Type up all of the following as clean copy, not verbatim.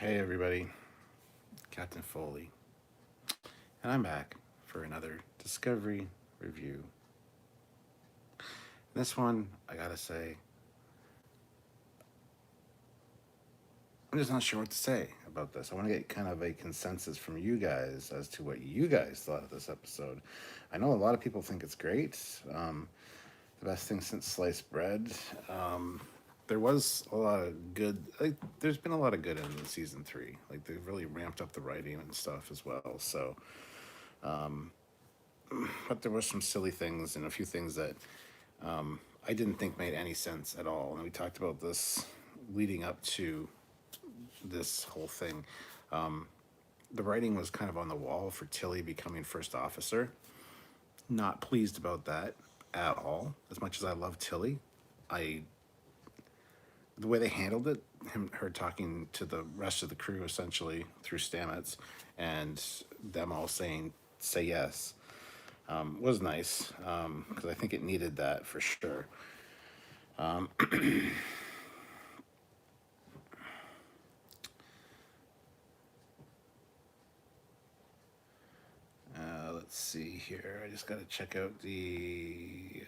Hey everybody, Captain Foley, and I'm back for another Discovery review. This one, I gotta say, I'm just not sure what to say about this. I want to get kind of a consensus from you guys as to what you guys thought of this episode. I know a lot of people think it's great, the best thing since sliced bread. There was a lot of good. There's been a lot of good in season three. Like they've really ramped up the writing and stuff as well. So but there were some silly things and a few things that I didn't think made any sense at all. And we talked about this leading up to this whole thing. The writing was kind of on the wall for Tilly becoming first officer. Not pleased about that at all. As much as I love Tilly, I the way they handled it, her talking to the rest of the crew essentially through Stamets, and them all saying "say yes," was nice because I think it needed that for sure. Let's see here. I just got to check out the.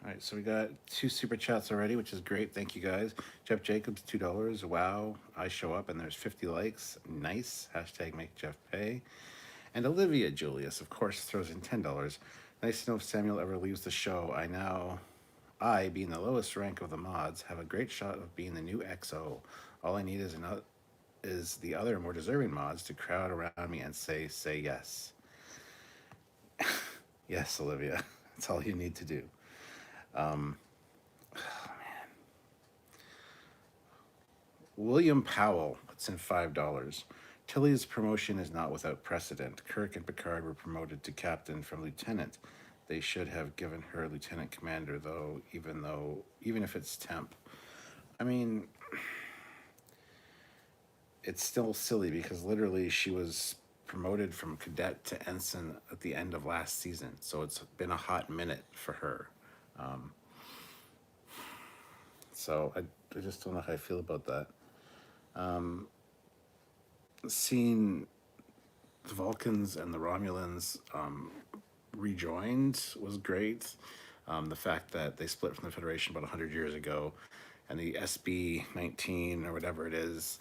All right, so we got 2 super chats already, which is great. Thank you guys. Jeff Jacobs, $2. Wow, I show up and there's 50 likes. Nice. Hashtag make Jeff pay. And Olivia Julius, of course, throws in $10. Nice to know if Samuel ever leaves the show. I, being the lowest rank of the mods, have a great shot of being the new XO. All I need is the other more deserving mods to crowd around me and say yes. Yes, Olivia. That's all you need to do. William Powell puts in $5. Tilly's promotion is not without precedent. Kirk and Picard were promoted to captain from lieutenant. They should have given her lieutenant commander, even if it's temp. I mean, it's still silly because literally she was promoted from cadet to ensign at the end of last season, so it's been a hot minute for her. So I just don't know how I feel about that. Seeing the Vulcans and the Romulans rejoined was great. The fact that they split from the Federation about 100 years ago, and the SB-19 or whatever it is,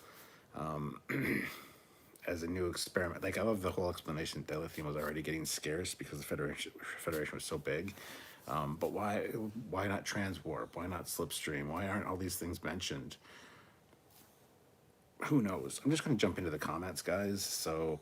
as a new experiment. Like I love the whole explanation that dilithium was already getting scarce because the Federation was so big. But why not transwarp? Why not slipstream? Why aren't all these things mentioned? Who knows? I'm just going to jump into the comments, guys. So,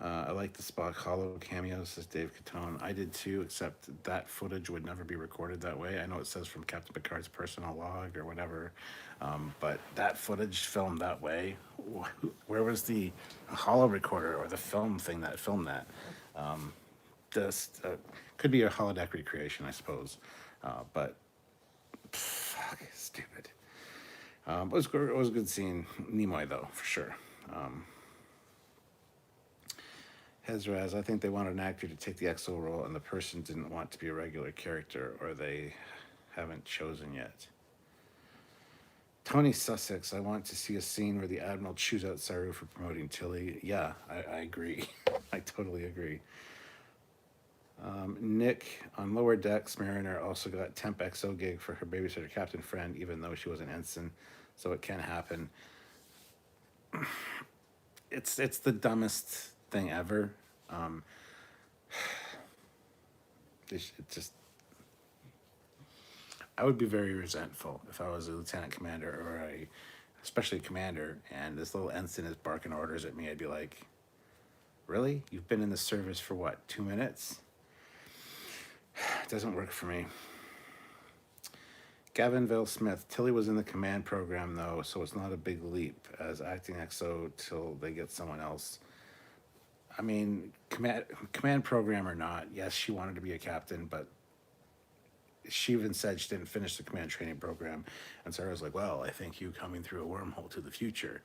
I like the Spock Hollow cameo, says Dave Catone. I did too, except that footage would never be recorded that way. I know it says from Captain Picard's personal log or whatever, but that footage filmed that way. Where was the hollow recorder or the film thing that filmed that? This could be a holodeck recreation, I suppose, but fuck, stupid. It was a good scene. Nimoy though, for sure. Hezraz, I think they wanted an actor to take the XO role, and the person didn't want to be a regular character, or they haven't chosen yet. Tony Sussex, I want to see a scene where the Admiral chews out Saru for promoting Tilly. Yeah, I agree. I totally agree. Nick, on Lower Decks, Mariner also got temp XO gig for her babysitter captain friend, even though she was an ensign, so it can happen. It's the dumbest thing ever. It just, I would be very resentful if I was a lieutenant commander or especially a commander, and this little ensign is barking orders at me. I'd be like, really? You've been in the service for what, 2 minutes? It doesn't work for me. Gavinville Smith, Tilly was in the command program though, so it's not a big leap as acting XO till they get someone else. I mean, command program or not, yes, she wanted to be a captain, but she even said she didn't finish the command training program. And Sarah was like, well, I think you coming through a wormhole to the future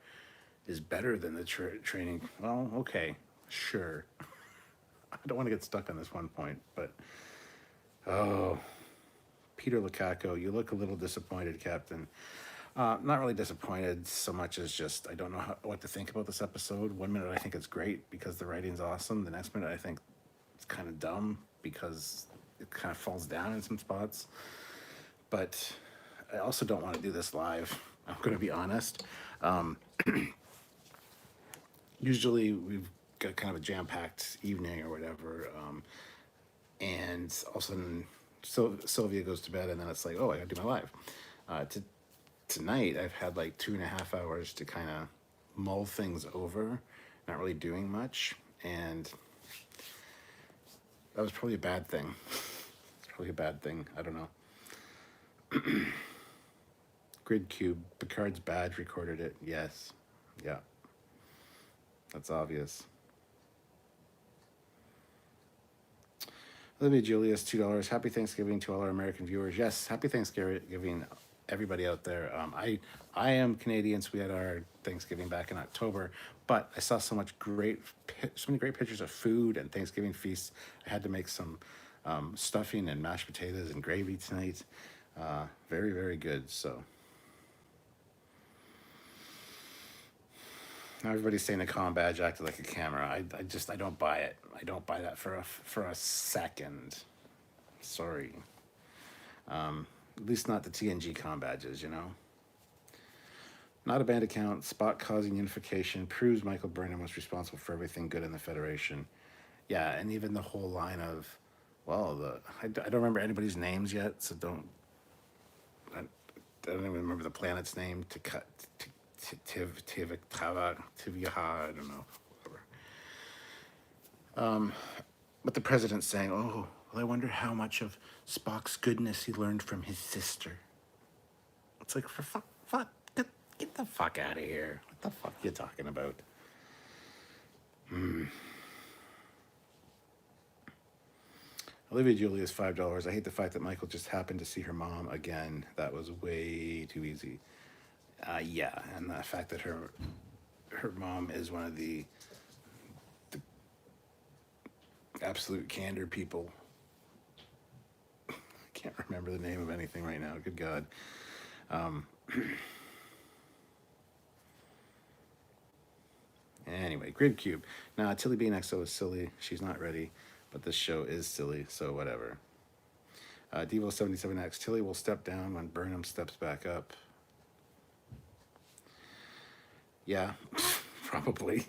is better than the training. Well, okay, sure. I don't want to get stuck on this one point, but oh, Peter Lukaku, you look a little disappointed, Captain. Not really disappointed so much as just I don't know what to think about this episode. One minute I think it's great because the writing's awesome. The next minute I think it's kind of dumb because it kind of falls down in some spots. But I also don't want to do this live. I'm going to be honest. Usually we've got kind of a jam-packed evening or whatever, and all of a sudden Sylvia goes to bed, and then it's like, oh, I gotta do my live. Tonight I've had like 2.5 hours to kind of mull things over, not really doing much, and that was probably a bad thing. It's probably a bad thing. I don't know. Grid Cube, Picard's badge recorded it. Yes. Yeah. That's obvious. Olivia Julius, $2. Happy Thanksgiving to all our American viewers. Yes, happy Thanksgiving, everybody out there. I am Canadian, so we had our Thanksgiving back in October, but I saw so many great pictures of food and Thanksgiving feasts. I had to make some stuffing and mashed potatoes and gravy tonight. Very, very good. So now everybody's saying the comm badge acted like a camera. I don't buy it. I don't buy that for a second. Sorry. At least not the TNG comm badges, you know. Not a band account. Spock causing unification proves Michael Burnham was responsible for everything good in the Federation. Yeah, and even the whole line of, well, I don't remember anybody's names yet, so I don't even remember the planet's name. Tiviha, I don't know, whatever. But the president's saying, oh, well, I wonder how much of Spock's goodness he learned from his sister. It's like, for fuck, get the fuck out of here. What the fuck are you talking about? Olivia Julius, $5. I hate the fact that Michael just happened to see her mom again. That was way too easy. Yeah, and the fact that her mom is one of the absolute candor people. I can't remember the name of anything right now. Good God. Anyway, Grid Cube. Now, Tilly being XO is silly. She's not ready, but this show is silly, so whatever. Devo77X. Tilly will step down when Burnham steps back up. Yeah, probably.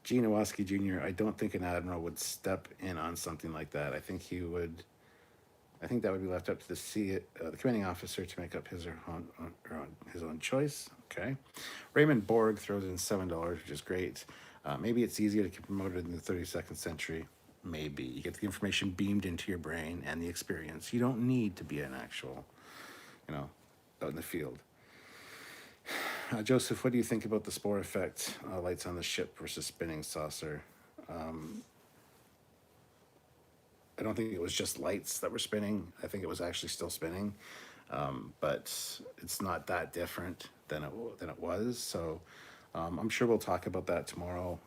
Gene Iwaski Jr., I don't think an admiral would step in on something like that. I think that would be left up to the commanding officer to make up his own choice. Okay. Raymond Borg throws in $7, which is great. Maybe it's easier to get promoted in the 32nd century. Maybe. You get the information beamed into your brain and the experience. You don't need to be an actual, out in the field. Joseph, what do you think about the Spore effect? Lights on the ship versus spinning saucer. I don't think it was just lights that were spinning. I think it was actually still spinning, but it's not that different than it was. So I'm sure we'll talk about that tomorrow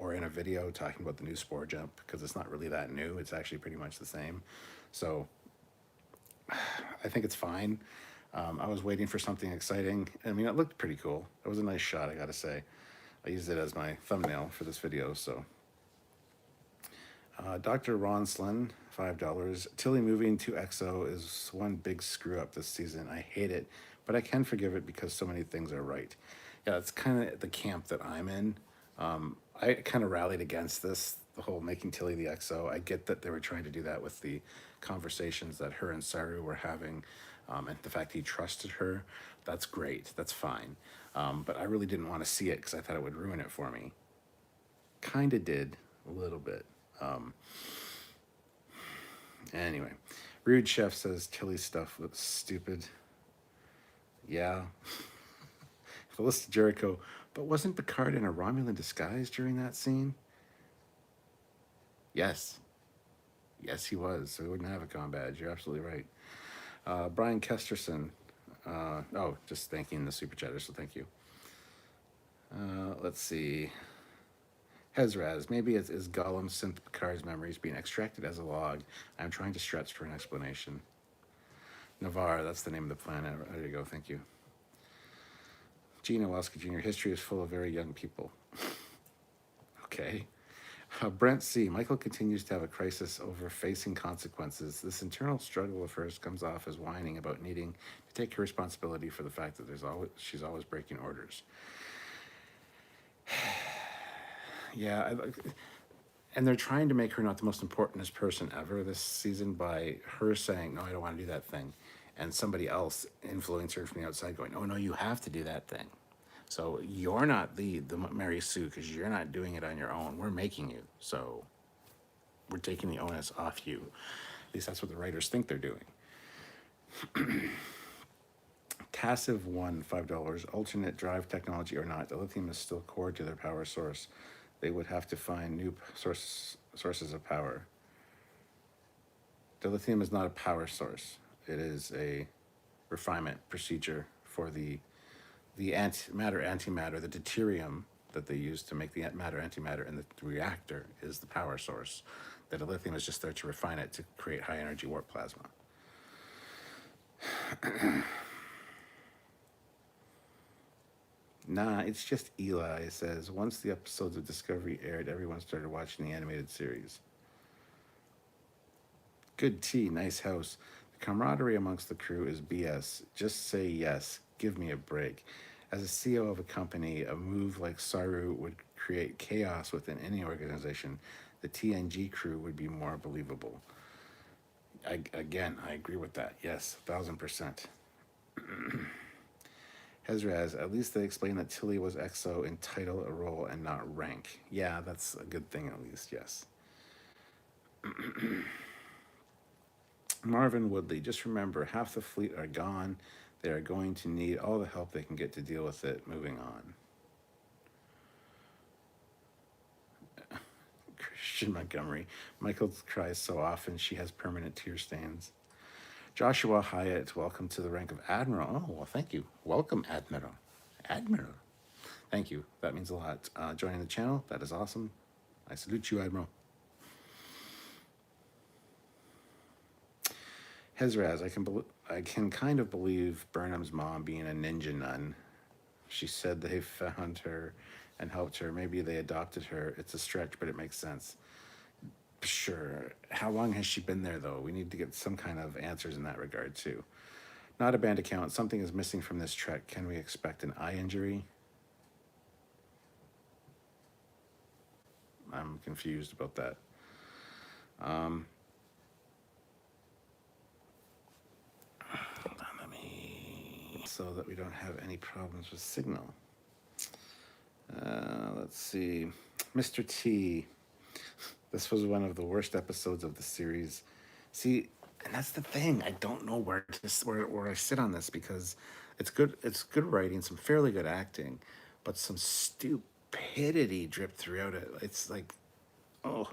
or in a video talking about the new Spore jump, because it's not really that new. It's actually pretty much the same. So I think it's fine. I was waiting for something exciting. I mean, it looked pretty cool. It was a nice shot, I gotta say. I used it as my thumbnail for this video, so. Dr. Ronslin, $5. Tilly moving to XO is one big screw up this season. I hate it, but I can forgive it because so many things are right. Yeah, it's kind of the camp that I'm in. I kind of rallied against this, the whole making Tilly the XO. I get that they were trying to do that with the conversations that her and Saru were having, and the fact he trusted her. That's great. That's fine. But I really didn't want to see it because I thought it would ruin it for me. Kind of did, a little bit. Anyway, Rude Chef says Tilly's stuff looks stupid. Yeah. Felista Jericho, but wasn't Picard in a Romulan disguise during that scene? Yes. Yes, he was. So he wouldn't have a comm badge. You're absolutely right. Brian Kesterson. Just thanking the super chatter, so thank you. Let's see. Hezraz, maybe it's is Gollum synth Picard's memories being extracted as a log. I'm trying to stretch for an explanation. Navar, that's the name of the planet. There you go, thank you. Gina Welski Jr., history is full of very young people. Okay. Brent C. Michael continues to have a crisis over facing consequences. This internal struggle of hers comes off as whining about needing to take her responsibility for the fact that she's always breaking orders. Yeah, and they're trying to make her not the most important person ever this season by her saying, no, I don't want to do that thing. And somebody else influencing her from the outside going, oh, no, you have to do that thing. So you're not the Mary Sue because you're not doing it on your own. We're making you. So we're taking the onus off you. At least that's what the writers think they're doing. Tassive one, $5. Alternate drive technology or not, the lithium is still core to their power source. They would have to find new sources of power. The lithium is not a power source. It is a refinement procedure for the matter antimatter, the deuterium that they use to make the matter antimatter, and the reactor is the power source. That the lithium is just there to refine it to create high energy warp plasma. Nah, it's just Eli says, once the episodes of Discovery aired, everyone started watching the animated series. Good tea, nice house. The camaraderie amongst the crew is BS. Just say yes. Give me a break. As a CEO of a company, a move like Saru would create chaos within any organization. The TNG crew would be more believable. I agree with that. Yes, 1000%. Hezraz, at least they explained that Tilly was XO in title, a role, and not rank. Yeah, that's a good thing at least, yes. Marvin Woodley, just remember, half the fleet are gone. They are going to need all the help they can get to deal with it. Moving on. Christian Montgomery, Michael cries so often she has permanent tear stains. Joshua Hyatt, welcome to the rank of Admiral. Oh, well, thank you. Welcome, Admiral. Admiral. Thank you. That means a lot. Joining the channel, that is awesome. I salute you, Admiral. Hezraz, I can kind of believe Burnham's mom being a ninja nun. She said they found her and helped her. Maybe they adopted her. It's a stretch, but it makes sense. Sure. How long has she been there, though? We need to get some kind of answers in that regard, too. Not a band account. Something is missing from this trek. Can we expect an eye injury? I'm confused about that. So that we don't have any problems with signal. Let's see. Mr. T. This was one of the worst episodes of the series. See, and that's the thing. I don't know where I sit on this because it's good writing, some fairly good acting, but some stupidity dripped throughout it. It's like, oh.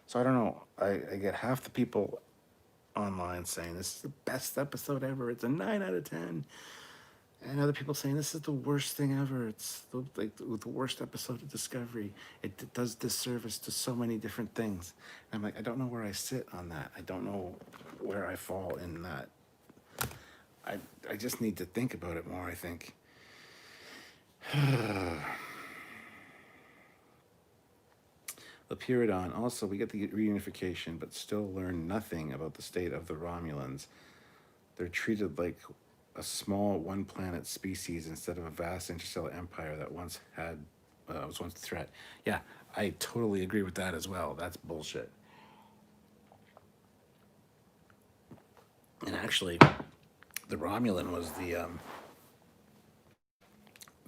So I don't know. I get half the people online saying this is the best episode ever. It's a 9 out of 10. And other people saying this is the worst thing ever. It's the worst episode of Discovery. It does disservice to so many different things. And I'm like, I don't know where I sit on that. I don't know where I fall in that. I just need to think about it more, I think. The Pyridon. Also, we get the reunification, but still learn nothing about the state of the Romulans. They're treated like a small one-planet species instead of a vast interstellar empire that once was once a threat. Yeah, I totally agree with that as well. That's bullshit. And actually, the Romulan was the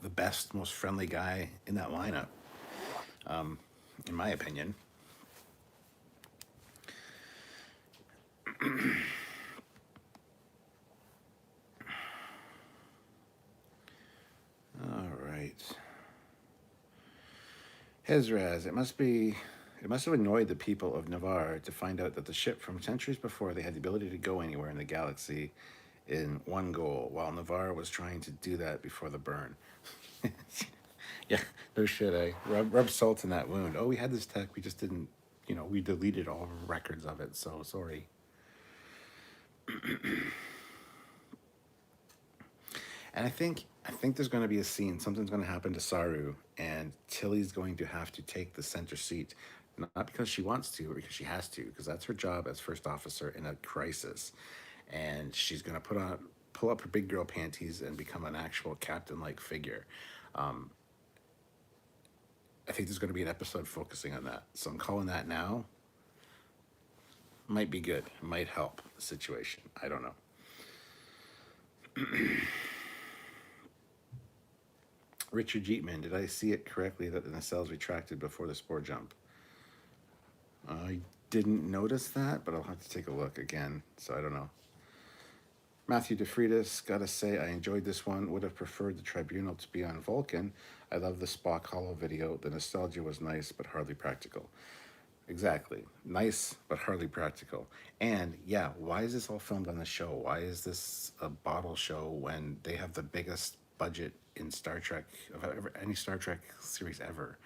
best, most friendly guy in that lineup, in my opinion. All right. Hezraz, it must have annoyed the people of Navar to find out that the ship from centuries before they had the ability to go anywhere in the galaxy in one goal, while Navar was trying to do that before the burn. Yeah, no shit, eh? Rub salt in that wound. Oh, we had this tech, we just didn't, we deleted all records of it, so sorry. And I think there's going to be a scene. Something's going to happen to Saru, and Tilly's going to have to take the center seat, not because she wants to, but because she has to, because that's her job as first officer in a crisis. And she's going to pull up her big girl panties and become an actual captain-like figure. I think there's going to be an episode focusing on that. So I'm calling that now. Might be good. Might help the situation. I don't know. Richard Jeetman, did I see it correctly that the nacelles retracted before the spore jump? I didn't notice that, but I'll have to take a look again, so I don't know. Matthew DeFriedis, gotta say, I enjoyed this one. Would have preferred the tribunal to be on Vulcan. I love the Spock Hollow video. The nostalgia was nice, but hardly practical. Exactly. Nice, but hardly practical. And yeah, why is this all filmed on the show? Why is this a bottle show when they have the biggest budget in Star Trek, of any Star Trek series ever?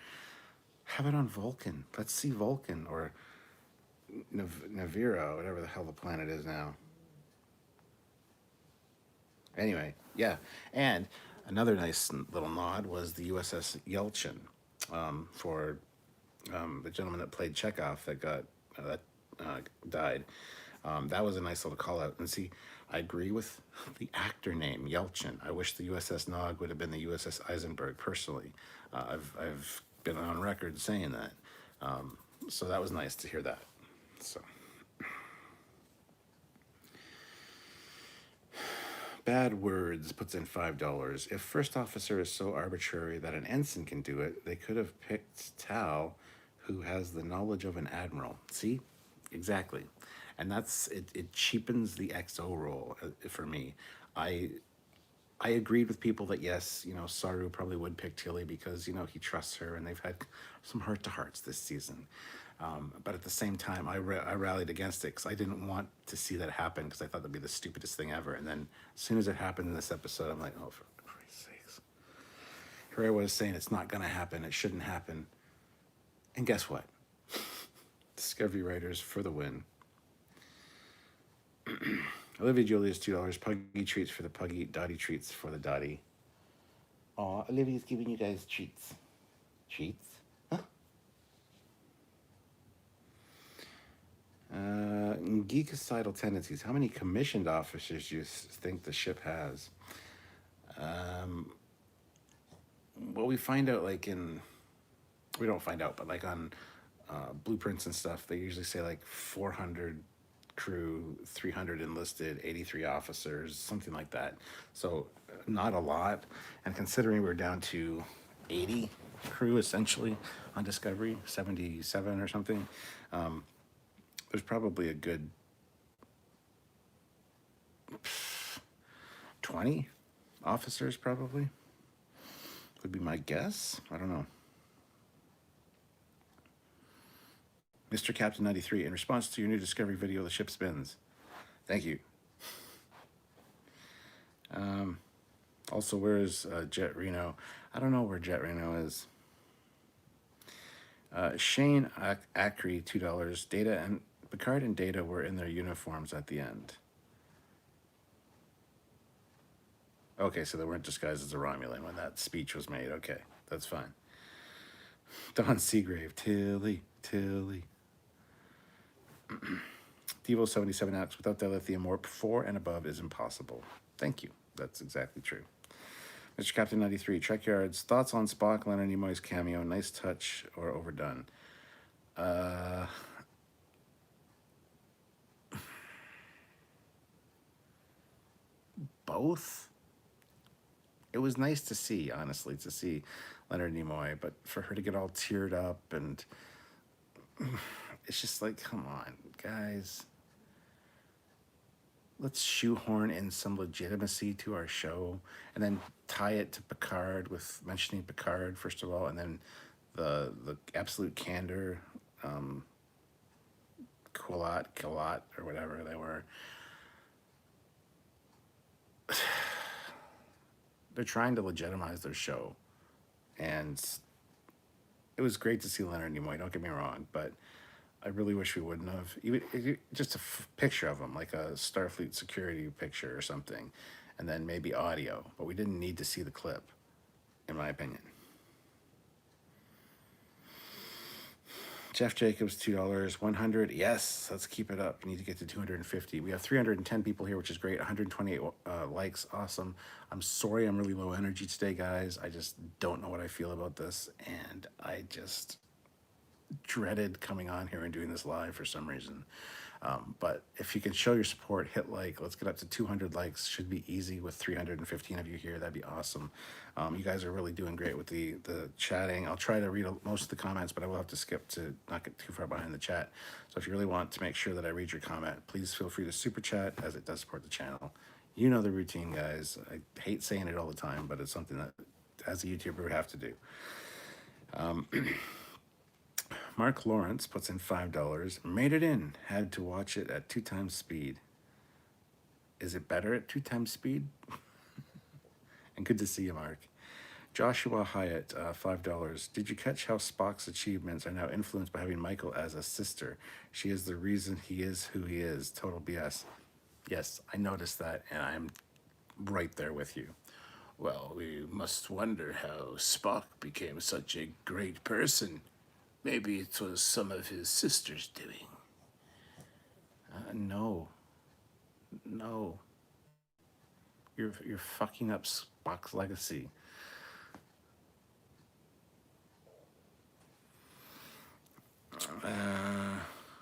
Have it on Vulcan. Let's see Vulcan or Navira, whatever the hell the planet is now. Anyway, yeah. And another nice little nod was the USS Yelchin, for the gentleman that played Chekhov that died. That was a nice little call out. And see, I agree with the actor name Yelchin. I wish the USS Nog would have been the USS Eisenberg. Personally, I've been on record saying that. So that was nice to hear that. So. Bad Words puts in $5. If first officer is so arbitrary that an ensign can do it, they could have picked Tal, who has the knowledge of an admiral. See? Exactly. And that's it. It cheapens the XO role for me. I I agreed with people that yes, Saru probably would pick Tilly because he trusts her, and they've had some heart to hearts this season. But at the same time, I rallied against it because I didn't want to see that happen because I thought that'd be the stupidest thing ever. And then as soon as it happened in this episode, I'm like, oh, for Christ's sakes! Here I was saying it's not going to happen, it shouldn't happen, and guess what? Discovery writers for the win. Olivia Julius, $2. Puggy treats for the puggy. Dottie treats for the Dottie. Aw, Olivia's giving you guys treats. Treats? Huh? Geekicidal tendencies. How many commissioned officers do you think the ship has? Well, we find out we don't find out, but like on blueprints and stuff, they usually say like 400 crew, 300 enlisted, 83 officers, something like that. So not a lot. And considering we're down to 80 crew essentially on Discovery, 77 or something, there's probably a good 20 officers probably would be my guess. I don't know. Mr. Captain 93, in response to your new Discovery video, the ship spins. Thank you. Also, where is Jet Reno? I don't know where Jet Reno is. Shane Acri, $2. Data and Picard and Data were in their uniforms at the end. Okay, so they weren't disguised as a Romulan when that speech was made. Okay, that's fine. Don Seagrave, Tilly. Devo 77 asks, without dilithium, warp 4 and above is impossible. Thank you. That's exactly true. Mr. Captain 93, Trekyards, thoughts on Spock, Leonard Nimoy's cameo, nice touch or overdone? Both. It was nice to see, honestly, to see Leonard Nimoy, but for her to get all teared up and it's just like, come on, guys. Let's shoehorn in some legitimacy to our show and then tie it to Picard with mentioning Picard, first of all, and then the absolute candor, Kilat, or whatever they were. They're trying to legitimize their show and it was great to see Leonard Nimoy. Don't get me wrong, but I really wish we wouldn't have. Even just a picture of him, like a Starfleet security picture or something, and then maybe audio. But we didn't need to see the clip, in my opinion. Jeff Jacobs, $2. 100. Yes, let's keep it up. We need to get to 250. We have 310 people here, which is great. 128 likes. Awesome. I'm sorry I'm really low energy today, guys. I just don't know what I feel about this. And I just dreaded coming on here and doing this live for some reason. But if you can show your support, hit like. Let's get up to 200 likes. Should be easy with 315 of you here. That'd be awesome. You guys are really doing great with the chatting. I'll try to read most of the comments, but I will have to skip to not get too far behind the chat. So if you really want to make sure that I read your comment, please feel free to super chat, as it does support the channel. You know the routine, guys. I hate saying it all the time, but it's something that, as a YouTuber, we have to do. Mark Lawrence puts in $5. Made it in. Had to watch it at 2 times speed. Is it better at 2 times speed? And good to see you, Mark. Joshua Hyatt, $5. Did you catch how Spock's achievements are now influenced by having Michael as a sister? She is the reason he is who he is. Total BS. Yes, I noticed that, and I'm right there with you. Well, we must wonder how Spock became such a great person. Maybe it was some of his sister's doing. No. You're fucking up Spock's legacy.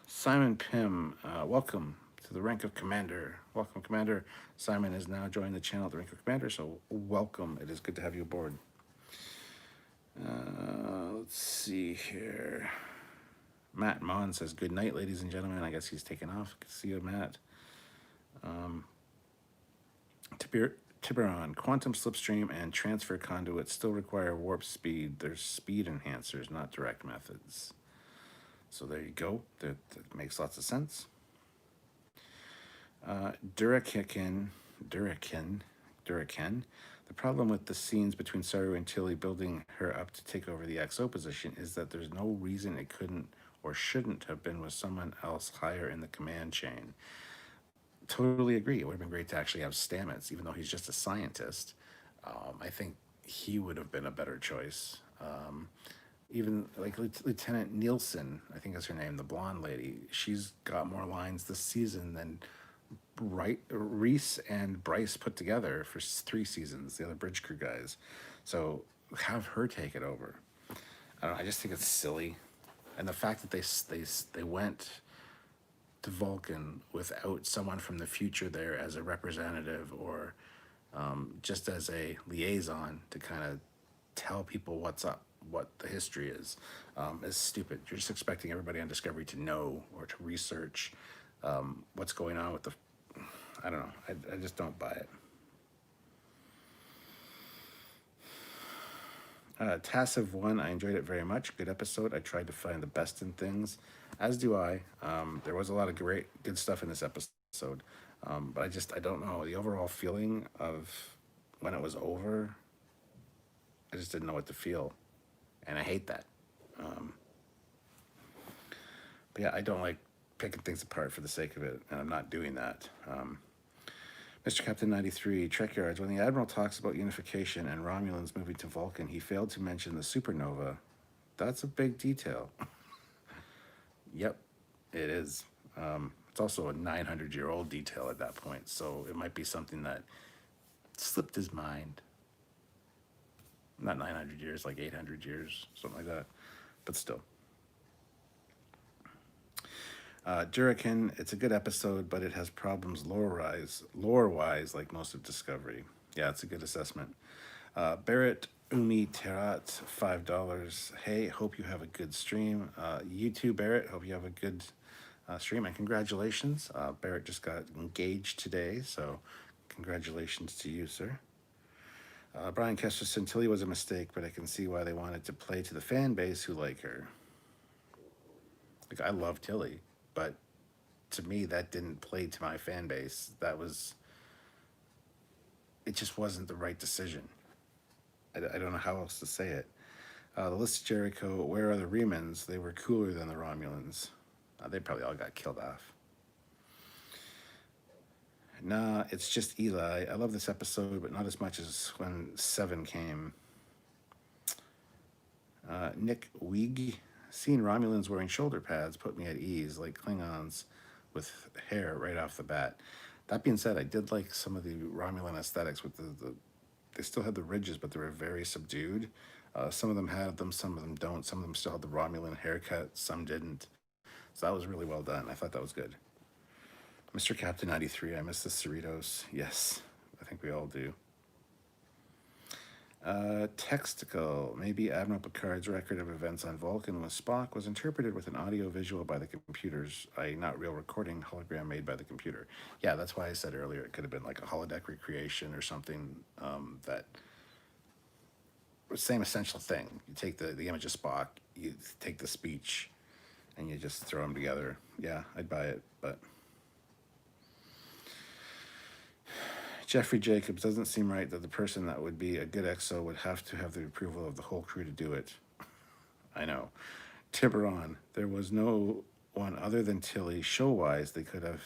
Simon Pym, welcome to the rank of commander. Welcome, Commander. Simon has now joined the channel at the rank of commander, so welcome. It is good to have you aboard. Let's see here. Matt Mon says, good night, ladies and gentlemen. I guess he's taken off. Good to see you, Matt. Tiburon, quantum slipstream and transfer conduits still require warp speed. There's speed enhancers, not direct methods. So there you go. That makes lots of sense. Duraken. The problem with the scenes between Saru and Tilly building her up to take over the XO position is that there's no reason it couldn't or shouldn't have been with someone else higher in the command chain. Totally agree. It would have been great to actually have Stamets, even though he's just a scientist. I think he would have been a better choice. Even like Lieutenant Nielsen, I think is her name, the blonde lady. She's got more lines this season than Reese and Bryce put together for 3 seasons, the other bridge crew guys. So have her take it over. I don't know, I just think it's silly. And the fact that they went to Vulcan without someone from the future there as a representative or just as a liaison to kind of tell people what's up, what the history is stupid. You're just expecting everybody on Discovery to know or to research what's going on with the... I don't know. I just don't buy it. Tassive 1, I enjoyed it very much. Good episode. I tried to find the best in things, as do I. There was a lot of good stuff in this episode, but I don't know. The overall feeling of when it was over, I just didn't know what to feel, and I hate that. But yeah, I don't like picking things apart for the sake of it, and I'm not doing that. Mr. Captain 93, Trekyards, when the Admiral talks about unification and Romulans moving to Vulcan, he failed to mention the supernova. That's a big detail. Yep, it is. It's also a 900-year-old detail at that point, so it might be something that slipped his mind. Not 900 years, like 800 years, something like that, but still. Duraken, it's a good episode, but it has problems lore-wise, like most of Discovery. Yeah, it's a good assessment. Barrett Umi Terat, $5. Hey, hope you have a good stream. You too, Barrett. Hope you have a good stream, and congratulations. Barrett just got engaged today, so congratulations to you, sir. Brian Kesterson, Tilly was a mistake, but I can see why they wanted to play to the fan base who like her. Like, I love Tilly, but to me, that didn't play to my fan base. It just wasn't the right decision. I don't know how else to say it. The list of Jericho, where are the Remans? They were cooler than the Romulans. They probably all got killed off. Nah, it's just Eli. I love this episode, but not as much as when 7 came. Nick Weeg, seeing Romulans wearing shoulder pads put me at ease, like Klingons with hair right off the bat. That being said, I did like some of the Romulan aesthetics with the they still had the ridges, but they were very subdued. Some of them had them, some of them don't. Some of them still had the Romulan haircut, some didn't. So that was really well done. I thought that was good. Mr. Captain 93, I miss the Cerritos. Yes, I think we all do. Textical. Maybe Admiral Picard's record of events on Vulcan with Spock was interpreted with an audio-visual by the computers, i.e. not real recording, hologram made by the computer. Yeah, that's why I said earlier it could have been like a holodeck recreation or something that... Same essential thing. You take the image of Spock, you take the speech, and you just throw them together. Yeah, I'd buy it, but... Jeffrey Jacobs, doesn't seem right that the person that would be a good EXO would have to have the approval of the whole crew to do it. I know. Tiburon, there was no one other than Tilly. Show-wise, they would have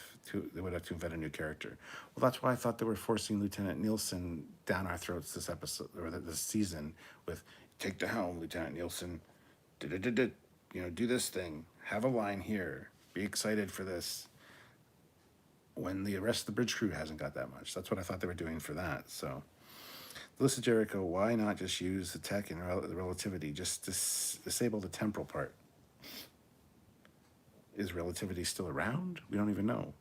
to invent a new character. Well, that's why I thought they were forcing Lieutenant Nielsen down our throats this episode or this season with "Take the helm, Lieutenant Nielsen. Do this thing. Have a line here. Be excited for this." When the rest of the bridge crew hasn't got that much. That's what I thought they were doing for that. So, the list of Jericho, why not just use the tech and the relativity? Just disable the temporal part. Is relativity still around? We don't even know.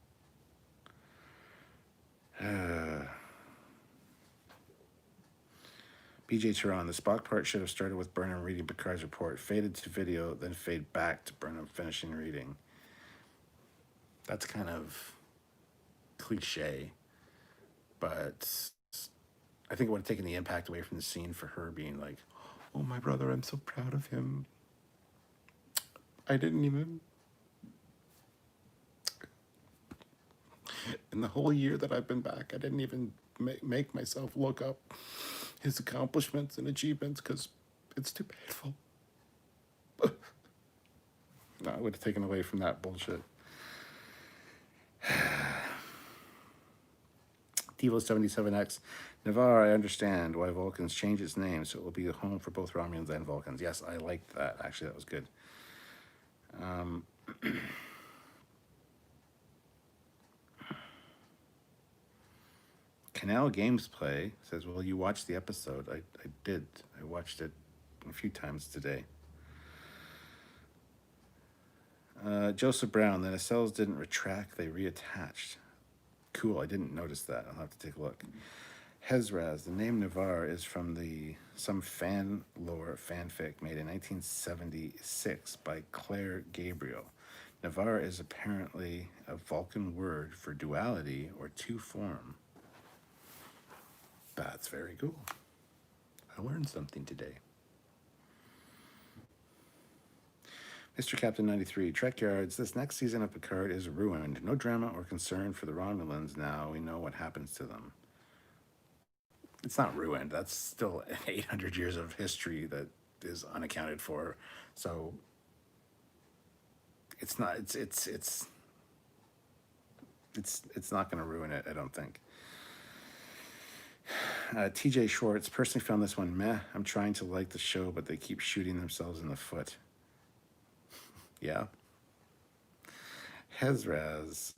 BJ Tehran, the Spock part should have started with Burnham reading Picard's report, faded to video, then fade back to Burnham finishing reading. That's kind of cliche, but I think it would have taken the impact away from the scene for her being like, "Oh, my brother, I'm so proud of him. I didn't even... In the whole year that I've been back, I didn't even make myself look up his accomplishments and achievements because it's too painful." No, it would have taken away from that bullshit. Devo77X, Navar, I understand why Vulcans changed its name, so it will be a home for both Romulans and Vulcans. Yes, I liked that. Actually, that was good. Canal Games Play says, well, you watched the episode. I did. I watched it a few times today. Joseph Brown, the nacelles didn't retract, they reattached. Cool, I didn't notice that. I'll have to take a look. Hezraz, the name Navar is from some fan lore fanfic made in 1976 by Claire Gabriel. Navar is apparently a Vulcan word for duality or two form. That's very cool. I learned something today. Mr. Captain 93, Trekyards, this next season of Picard is ruined. No drama or concern for the Romulans now. We know what happens to them. It's not ruined. That's still 800 years of history that is unaccounted for. So it's not it's not going to ruin it, I don't think. TJ Schwartz, personally found this one meh. I'm trying to like the show, but they keep shooting themselves in the foot. Yeah. Hezraz,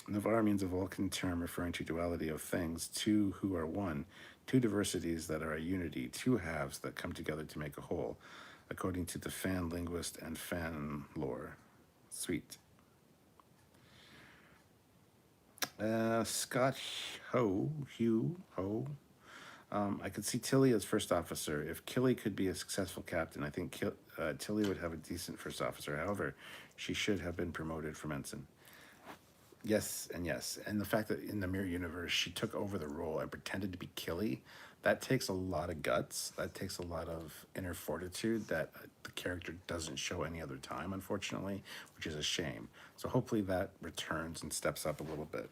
Navar means a Vulcan term referring to duality of things, two who are one, two diversities that are a unity, two halves that come together to make a whole, according to the fan linguist and fan lore. Sweet. Scott Hugh Ho. I could see Tilly as first officer. If Killy could be a successful captain, I think Tilly would have a decent first officer. However, she should have been promoted from ensign. Yes, and yes. And the fact that in the Mirror Universe, she took over the role and pretended to be Killy, that takes a lot of guts. That takes a lot of inner fortitude that the character doesn't show any other time, unfortunately, which is a shame. So hopefully that returns and steps up a little bit.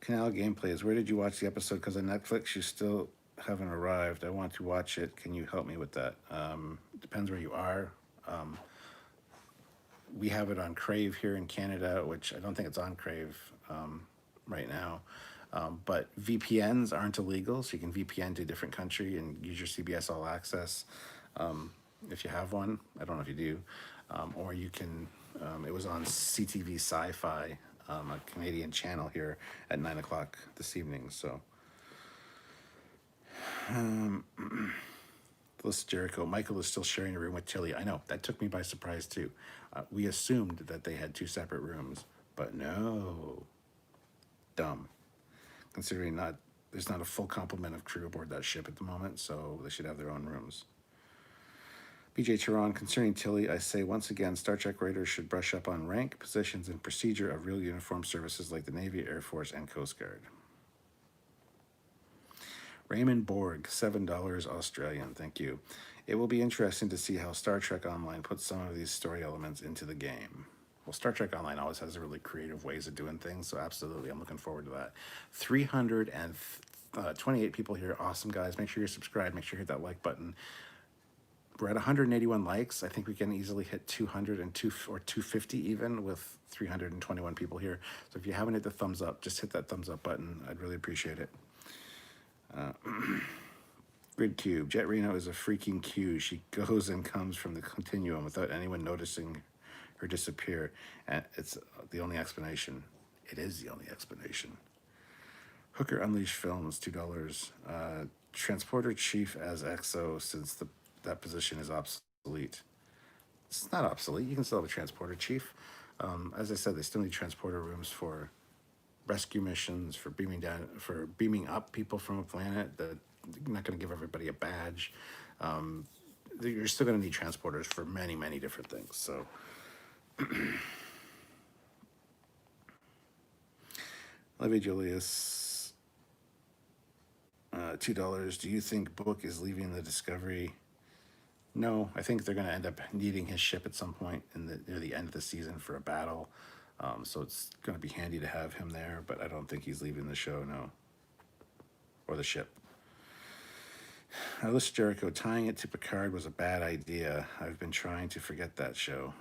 Canal Gameplays, where did you watch the episode? Because on Netflix, you still haven't arrived. I want to watch it. Can you help me with that? Depends where you are. We have it on Crave here in Canada, which I don't think it's on Crave right now. But VPNs aren't illegal, so you can VPN to a different country and use your CBS All Access if you have one. I don't know if you do. Or you can, it was on CTV Sci-Fi, a Canadian channel here at 9 o'clock this evening. So, Listen, Jericho, Michael is still sharing a room with Tilly. I know, that took me by surprise too. We assumed that they had two separate rooms, but no. Dumb. Considering there's not a full complement of crew aboard that ship at the moment, so they should have their own rooms. BJ Tehran, concerning Tilly, I say once again, Star Trek writers should brush up on rank, positions, and procedure of real uniformed services like the Navy, Air Force, and Coast Guard. Raymond Borg, $7 Australian, thank you. It will be interesting to see how Star Trek Online puts some of these story elements into the game. Well, Star Trek Online always has really creative ways of doing things, so absolutely, I'm looking forward to that. 328 people here, awesome guys. Make sure you're subscribed, make sure you hit that like button. We're at 181 likes. I think we can easily hit 202 or 250 even with 321 people here. So if you haven't hit the thumbs up, just hit that thumbs up button. I'd really appreciate it. Grid Cube. Jet Reno is a freaking Q. She goes and comes from the continuum without anyone noticing her disappear. And it's the only explanation. It is the only explanation. Hooker Unleashed Films, $2. Transporter Chief as XO, since that position is obsolete. It's not obsolete. You can still have a Transporter Chief. As I said, they still need transporter rooms for rescue missions, for beaming up people from a planet. That you're not going to give everybody a badge. You're still going to need transporters for many, many different things. So, Levy Julius, $2. Do you think Book is leaving the Discovery? No, I think they're going to end up needing his ship at some point near the end of the season for a battle. So it's going to be handy to have him there, but I don't think he's leaving the show, no. Or the ship. Alice Jericho, tying it to Picard was a bad idea. I've been trying to forget that show.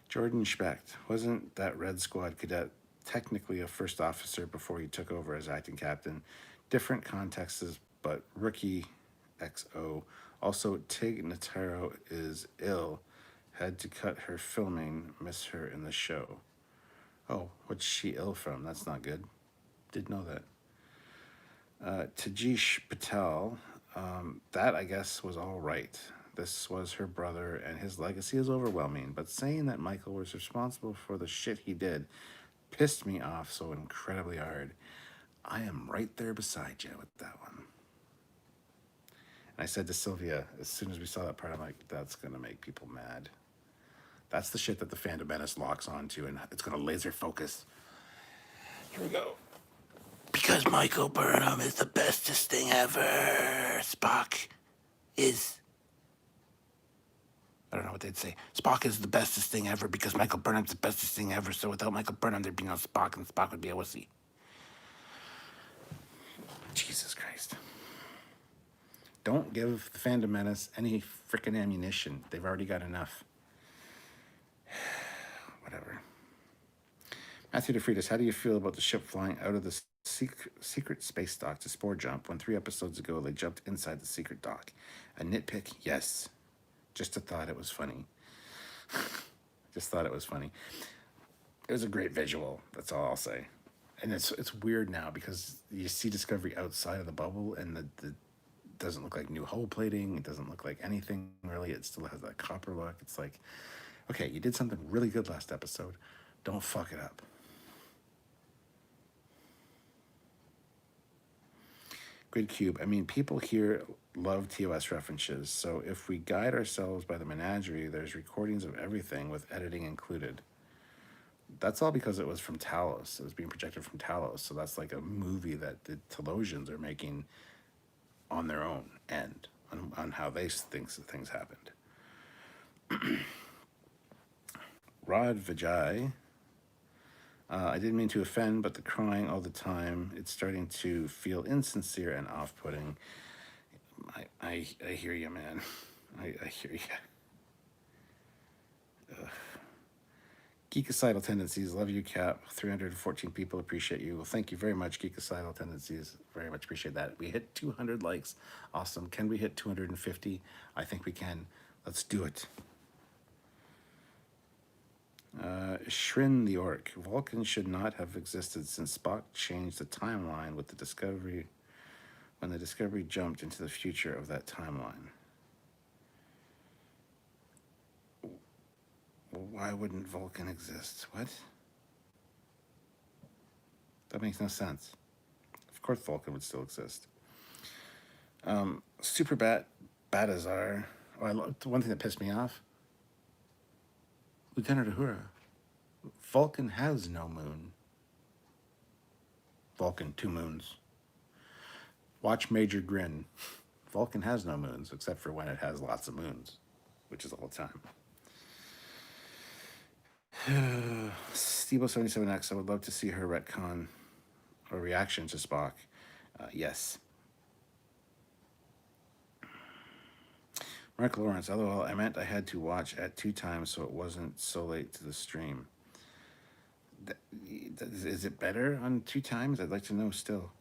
Jordan Specht, wasn't that Red Squad cadet technically a first officer before he took over as acting captain? Different contexts, but rookie XO. Also, Tig Notaro is ill. Had to cut her filming. Miss her in the show. Oh, what's she ill from? That's not good. Didn't know that. Tajish Patel. That, I guess, was all right. This was her brother, and his legacy is overwhelming. But saying that Michael was responsible for the shit he did pissed me off so incredibly hard. I am right there beside you with that one. And I said to Sylvia, as soon as we saw that part, I'm like, that's going to make people mad. That's the shit that the Phantom Menace locks onto, and it's going to laser focus. Here we go. Because Michael Burnham is the bestest thing ever. Spock is... I don't know what they'd say. Spock is the bestest thing ever because Michael Burnham's the bestest thing ever, so without Michael Burnham, there'd be no Spock, and Spock would be a wussy. Jesus Christ. Don't give the Phantom Menace any frickin' ammunition. They've already got enough. Whatever. Matthew DeFreitas, how do you feel about the ship flying out of the secret space dock to Spore jump when 3 episodes ago they jumped inside the secret dock? A nitpick? Yes. Just a thought, it was funny. Just thought it was funny. It was a great visual, that's all I'll say. And it's weird now because you see Discovery outside of the bubble and the doesn't look like new hull plating. It doesn't look like anything really. It still has that copper look. It's like, okay, you did something really good last episode. Don't fuck it up. Grid Cube. I mean, people here love TOS references. So if we guide ourselves by the menagerie, there's recordings of everything with editing included. That's all because it was from Talos. It was being projected from Talos. So that's like a movie that the Talosians are making on their own end, on how they think things happened. Rod Vijay, I didn't mean to offend, but the crying all the time, it's starting to feel insincere and off-putting. I hear you, man. I hear you. Geekocidal Tendencies, love you, Cap. 314 people appreciate you. Well, thank you very much, Geekocidal Tendencies. Very much appreciate that. We hit 200 likes. Awesome. Can we hit 250? I think we can. Let's do it. Shrin the Orc. Vulcan should not have existed since Spock changed the timeline with the Discovery when the Discovery jumped into the future of that timeline. Why wouldn't Vulcan exist? What? That makes no sense. Of course Vulcan would still exist. Super Batazar. Oh, the one thing that pissed me off. Lieutenant Uhura. Vulcan has no moon. Vulcan, 2 moons. Watch Major grin. Vulcan has no moons, except for when it has lots of moons, which is all the time. Stebo77X, I would love to see her retcon or reaction to Spock. Yes. Mark Lawrence, LOL, I meant I had to watch at 2 times so it wasn't so late to the stream. Is it better on 2 times? I'd like to know still.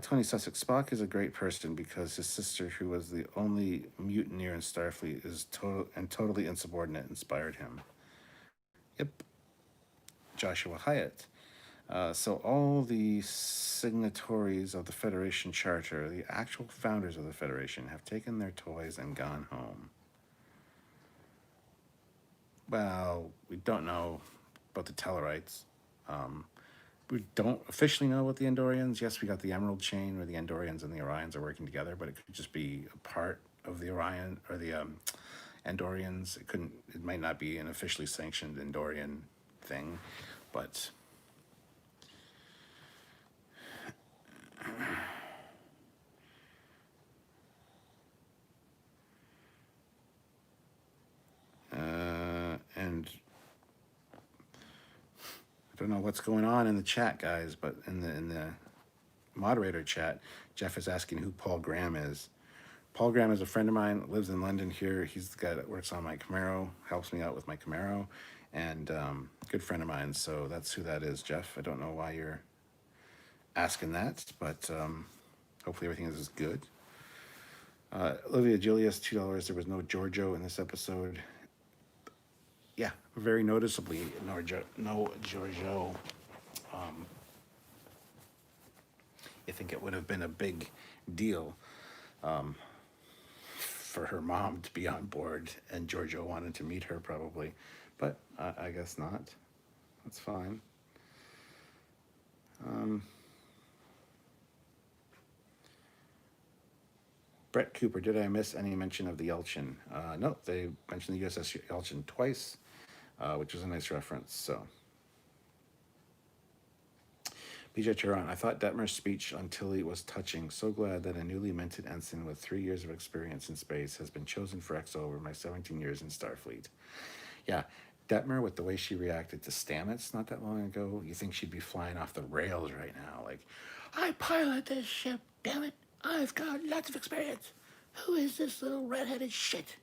Tony Sussex, Spock is a great person because his sister, who was the only mutineer in Starfleet, is totally insubordinate, inspired him. Yep. Joshua Hyatt. So all the signatories of the Federation Charter, the actual founders of the Federation, have taken their toys and gone home. Well, we don't know about the Tellarites. We don't officially know about the Andorians. Yes, we got the Emerald Chain where the Andorians and the Orions are working together, but it could just be a part of the Orion or the Andorians. It might not be an officially sanctioned Andorian thing, but and I don't know what's going on in the chat, guys, but in the moderator chat, Jeff is asking who Paul Graham is. Paul Graham is a friend of mine, lives in London here. He's the guy that works on my Camaro, helps me out with my Camaro, and good friend of mine. So that's who that is, Jeff. I don't know why you're asking that, but hopefully everything is good. Olivia Julius, $2. There was no Giorgio in this episode. Yeah, very noticeably no Giorgio. I think it would have been a big deal for her mom to be on board, and Giorgio wanted to meet her probably, but I guess not. That's fine. Brett Cooper, did I miss any mention of the Yelchin? No, they mentioned the USS Yelchin twice, which was a nice reference. So, BJ Turan, I thought Detmer's speech on Tilly was touching. So glad that a newly minted ensign with 3 years of experience in space has been chosen for EXO over my 17 years in Starfleet. Yeah, Detmer, with the way she reacted to Stamets not that long ago, you think she'd be flying off the rails right now. Like, I pilot this ship, damn it. I've got lots of experience. Who is this little redheaded shit?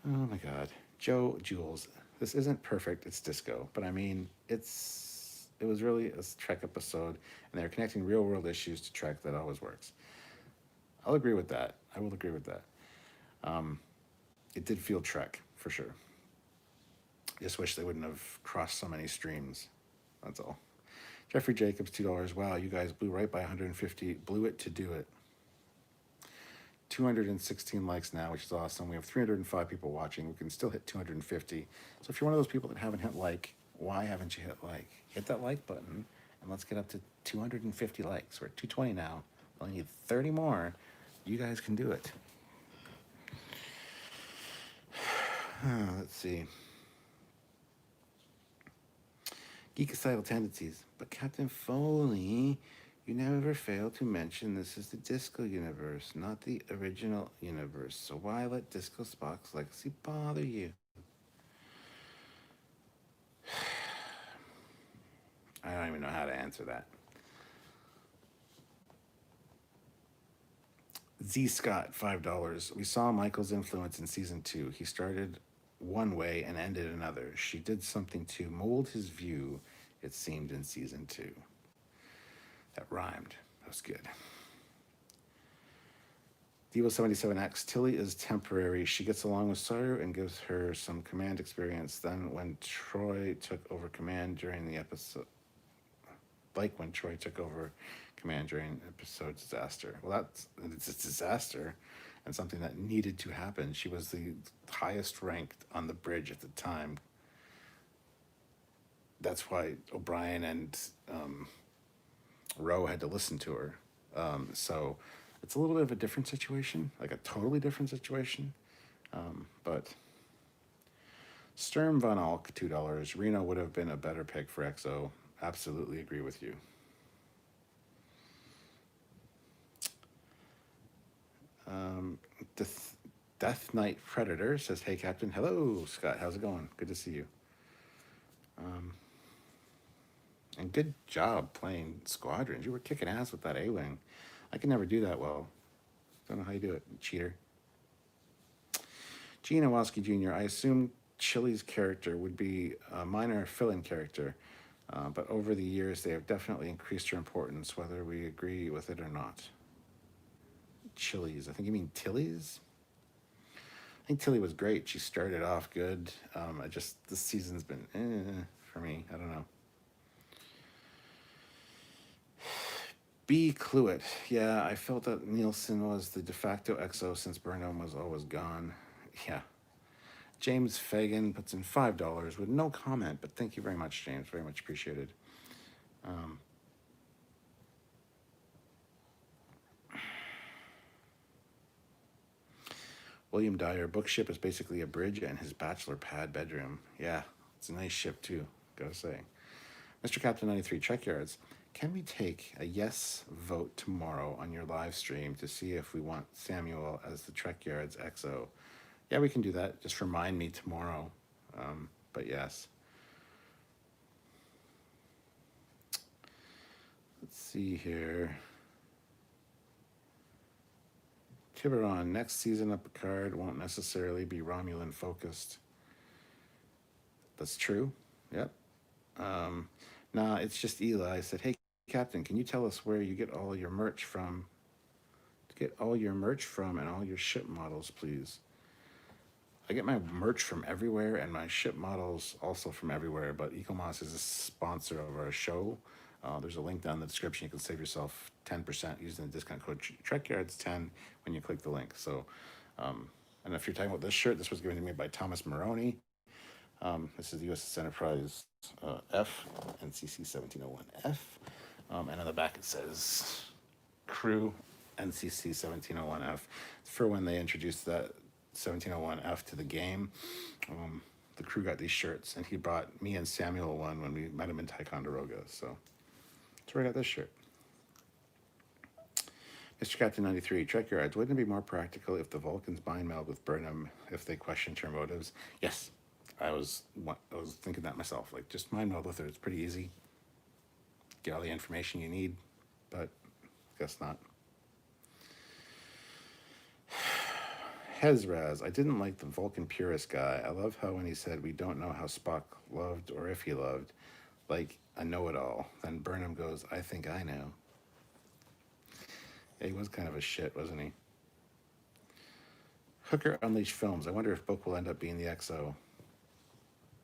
Oh my God. Joe Jules. This isn't perfect, it's disco. But I mean, it was really a Trek episode, and they're connecting real world issues to Trek. That always works. I'll agree with that. I will agree with that. It did feel Trek, for sure. Just wish they wouldn't have crossed so many streams. That's all. Jeffrey Jacobs, $2. Wow, you guys blew right by 150. Blew it to do it. 216 likes now, which is awesome. We have 305 people watching. We can still hit 250. So if you're one of those people that haven't hit like, why haven't you hit like? Hit that like button, and let's get up to 250 likes. We're at 220 now. We only need 30 more. You guys can do it. Let's see. Geekocidal tendencies. But Captain Foley, You never fail to mention this is the Disco universe, not the original universe. So why let Disco Spock's legacy bother you? I don't even know how to answer that. Z Scott, $5. We saw Michael's influence in season 2. He started one way and ended another. She did something to mold his view, it seemed, in season 2. That rhymed. That was good. Devo77X, Tilly is temporary. She gets along with Sawyer and gives her some command experience. Then when Troy took over command during the episode, like when Troy took over command during episode disaster. Well, it's a disaster and something that needed to happen. She was the highest ranked on the bridge at the time. That's why O'Brien and Rowe had to listen to her. So it's a little bit of a different situation, like a totally different situation. But Sturm von Alk, $2. Reno would have been a better pick for XO. Absolutely agree with you. Death Knight Predator says, "Hey, Captain." Hello, Scott. How's it going? Good to see you. And good job playing Squadrons. You were kicking ass with that A-Wing. I can never do that well. Don't know how you do it, cheater. Gene Owalski Jr., I assume Chili's character would be a minor fill-in character, but over the years they have definitely increased her importance, whether we agree with it or not. Chili's. I think you mean Tilly's? I think Tilly was great. She started off good. This season's been for me. I don't know. B. Cluett. Yeah, I felt that Nielsen was the de facto XO since Burnham was always gone. Yeah. James Fagan puts in $5 with no comment, but thank you very much, James. Very much appreciated. William Dyer, bookship is basically a bridge and his bachelor pad bedroom. Yeah, it's a nice ship too, gotta say. Mr. Captain 93, Trekyards. Can we take a yes vote tomorrow on your live stream to see if we want Samuel as the Trekyards XO? Yeah, we can do that. Just remind me tomorrow. But yes. Let's see here. Tiburon, next season of Picard won't necessarily be Romulan focused. That's true. Yep. Nah, it's just Eli. I said, "Hey, Captain, can you tell us where you get all your merch from? Get all your merch from and all your ship models, please." I get my merch from everywhere and my ship models also from everywhere, but Ecomos is a sponsor of our show. There's a link down in the description. You can save yourself 10% using the discount code Trekyards10 when you click the link. So, and if you're talking about this shirt, this was given to me by Thomas Maroney. This is the USS Enterprise F, NCC 1701F. And on the back it says crew NCC 1701F. For when they introduced that 1701F to the game, the crew got these shirts, and he brought me and Samuel one when we met him in Ticonderoga. So that's where I got this shirt. Mr. Captain 93, Trekyards, wouldn't it be more practical if the Vulcans mind meld with Burnham if they questioned her motives? Yes, I was thinking that myself. Like, just mind meld with her. It's pretty easy. Get all the information you need, but guess not. Hezraz, I didn't like the Vulcan purist guy. I love how when he said we don't know how Spock loved or if he loved, like a know-it-all. Then Burnham goes, I think I know. Yeah, he was kind of a shit, wasn't he? Hooker Unleashed Films. I wonder if Book will end up being the XO.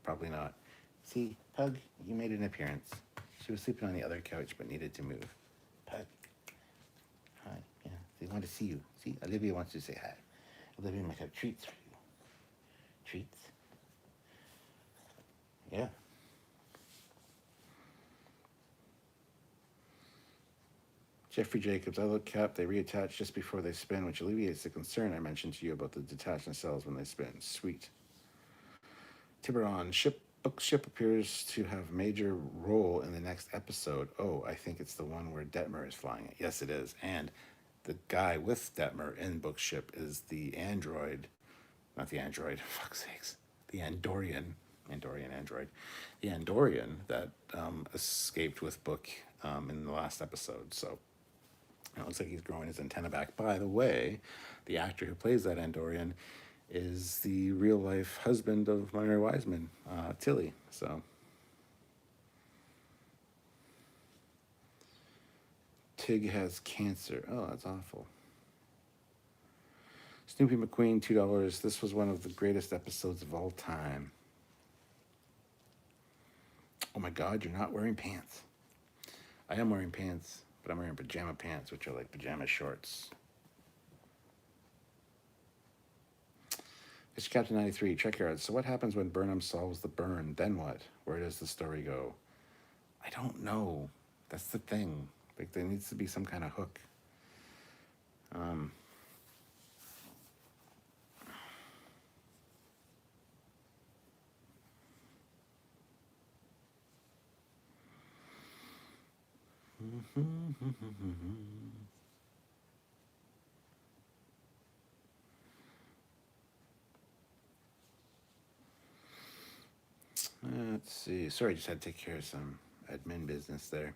Probably not. See, Pug, you made an appearance. She was sleeping on the other couch but needed to move. Pug. Hi. Yeah, they want to see you. See, Olivia wants to say hi. Olivia might have treats for you. Treats? Yeah. Jeffrey Jacobs, I look Cap, they reattach just before they spin, which alleviates the concern I mentioned to you about the detached nacelles when they spin. Sweet. Tiburon, ship Bookship appears to have major role in the next episode. Oh, I think it's the one where Detmer is flying it. Yes, it is. And the guy with Detmer in Bookship is the android, not the android, fuck's sakes, the Andorian android, the Andorian that escaped with Book in the last episode. So it looks like he's growing his antenna back. By the way, the actor who plays that Andorian is the real life husband of Mary Wiseman, Tilly. So Tig has cancer. Oh, that's awful. Snoopy McQueen, $2. This was one of the greatest episodes of all time. Oh my God, you're not wearing pants. I am wearing pants, but I'm wearing pajama pants, which are like pajama shorts. It's Captain 93, Trekyards. So what happens when Burnham solves the burn? Then what? Where does the story go? I don't know. That's the thing. Like, there needs to be some kind of hook. Let's see. Sorry, just had to take care of some admin business there.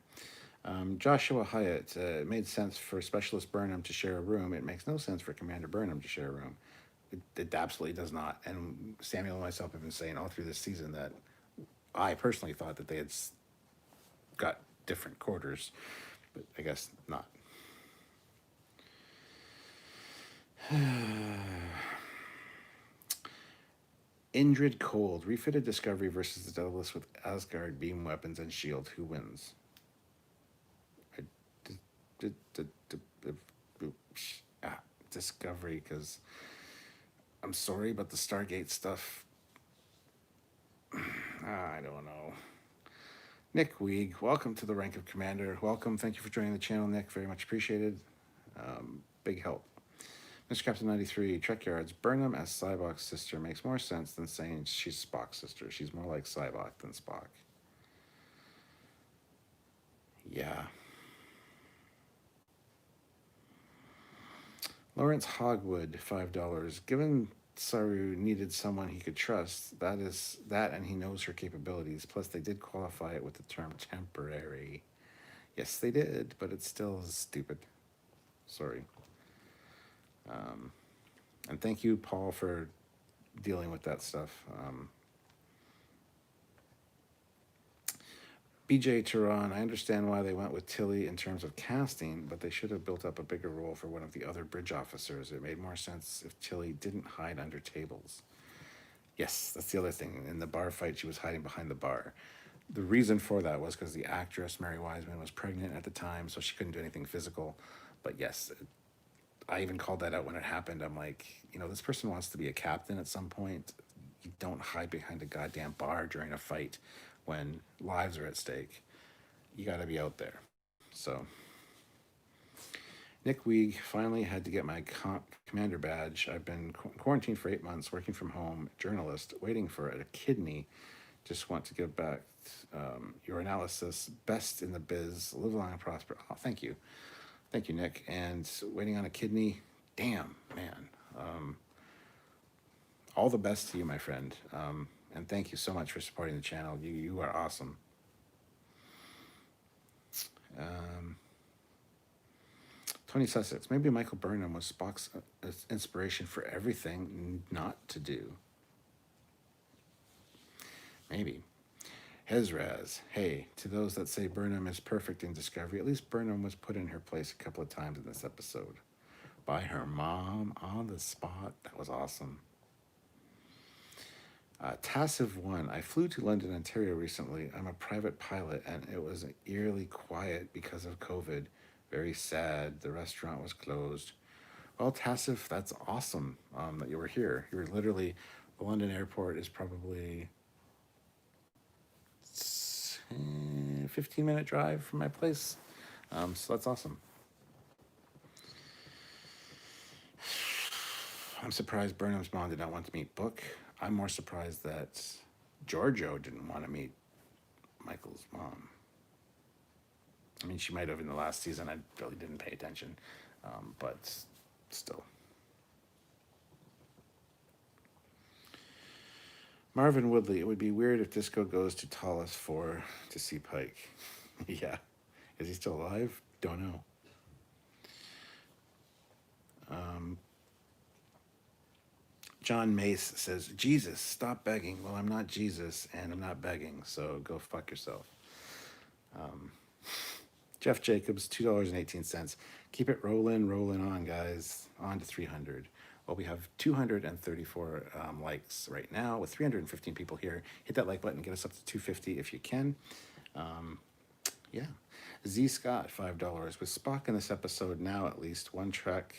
Joshua Hyatt, it made sense for Specialist Burnham to share a room. It makes no sense for Commander Burnham to share a room. It absolutely does not. And Samuel and myself have been saying all through this season that I personally thought that they had got different quarters, but I guess not. Indrid Cold, refitted Discovery versus the Daedalus with Asgard beam weapons and shield. Who wins? Discovery, because I'm sorry, but the Stargate stuff, I don't know. Nick Weeg, welcome to the rank of Commander. Welcome. Thank you for joining the channel, Nick. Very much appreciated. Big help. Mr. Captain 93, Trekyards. Burnham as Sybok's sister makes more sense than saying she's Spock's sister. She's more like Sybok than Spock. Yeah. Lawrence Hogwood, $5. Given Saru needed someone he could trust, that and he knows her capabilities. Plus, they did qualify it with the term temporary. Yes, they did, but it's still stupid. Sorry. And thank you, Paul, for dealing with that stuff. BJ Tehran, I understand why they went with Tilly in terms of casting, but they should have built up a bigger role for one of the other bridge officers. It made more sense if Tilly didn't hide under tables. Yes, that's the other thing. In the bar fight, she was hiding behind the bar. The reason for that was because the actress, Mary Wiseman, was pregnant at the time, so she couldn't do anything physical. But yes, I even called that out when it happened. I'm like, this person wants to be a captain at some point. You don't hide behind a goddamn bar during a fight when lives are at stake. You got to be out there. So, Nick Weeg, finally had to get my commander badge. I've been quarantined for 8 months, working from home, journalist, waiting for a kidney. Just want to give back your analysis. Best in the biz. Live long and prosper. Oh, thank you. Thank you, Nick. And waiting on a kidney. Damn, man. All the best to you, my friend. And thank you so much for supporting the channel. You are awesome. Tony Sussex. Maybe Michael Burnham was Spock's inspiration for everything not to do. Maybe. Hezraz. Hey, to those that say Burnham is perfect in Discovery, at least Burnham was put in her place a couple of times in this episode. By her mom on the spot. That was awesome. Tassive1. I flew to London, Ontario recently. I'm a private pilot, and it was eerily quiet because of COVID. Very sad. The restaurant was closed. Well, Tassif, that's awesome that you were here. You were literally, the London airport is probably 15-minute drive from my place. So that's awesome. I'm surprised Burnham's mom did not want to meet Book. I'm more surprised that Giorgio didn't want to meet Michael's mom. I mean, she might have in the last season. I really didn't pay attention, but still. Marvin Woodley, it would be weird if Disco goes to Tallis for to see Pike. Yeah. Is he still alive? Don't know. John Mace says, Jesus, stop begging. Well, I'm not Jesus, and I'm not begging, so go fuck yourself. Jeff Jacobs, $2.18. Keep it rolling on, guys. On to 300. Well, we have 234 likes right now with 315 people here. Hit that like button, get us up to 250 if you can. Yeah. Z Scott, $5. With Spock in this episode now, at least one Trek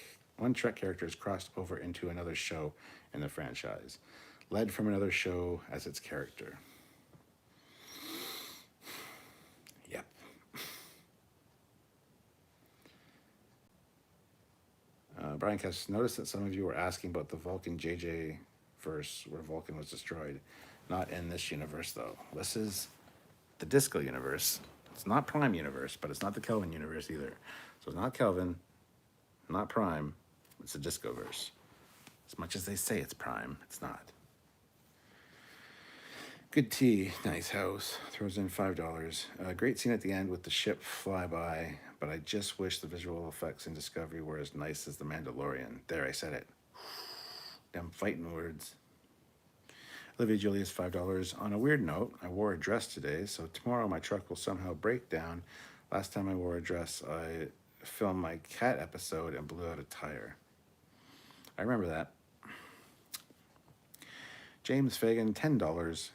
character is crossed over into another show in the franchise, led from another show as its character. Yep. Brian Cass, noticed that some of you were asking about the Vulcan JJ verse where Vulcan was destroyed. Not in this universe, though. This is the Disco universe. It's not Prime universe, but it's not the Kelvin universe either. So it's not Kelvin, not Prime. It's a Disco verse. As much as they say it's Prime, it's not. Good tea, nice house. Throws in $5. Great scene at the end with the ship flyby, but I just wish the visual effects in Discovery were as nice as The Mandalorian. There, I said it. Them fighting words. Olivia Julius, $5. On a weird note, I wore a dress today, so tomorrow my truck will somehow break down. Last time I wore a dress, I filmed my cat episode and blew out a tire. I remember that. James Fagan, $10.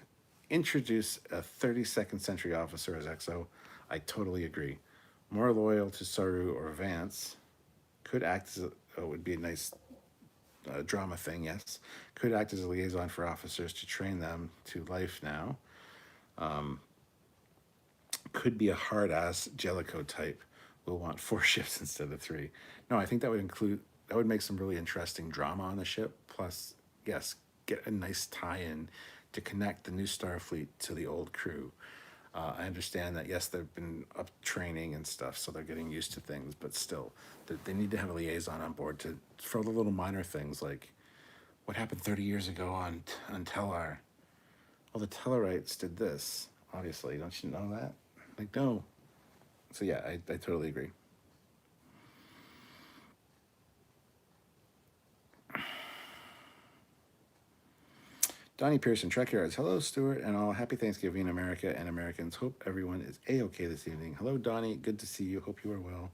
Introduce a 32nd century officer as XO. I totally agree. More loyal to Saru or Vance. Could act as would be a nice drama thing, yes. Could act as a liaison for officers to train them to life now. Could be a hard-ass Jellicoe type. We'll want 4 ships instead of 3. No, I think that would make some really interesting drama on the ship. Plus, yes, get a nice tie-in to connect the new Starfleet to the old crew. I understand that, yes, they've been up training and stuff, so they're getting used to things, but still, they need to have a liaison on board for the little minor things like what happened 30 years ago on Tellar. Well, the Tellarites did this, obviously. Don't you know that? Like, no. So, yeah, I totally agree. Donnie Pearson, Trekyards. Hello, Stuart, and all. Happy Thanksgiving, America and Americans. Hope everyone is A-okay this evening. Hello, Donnie. Good to see you. Hope you are well.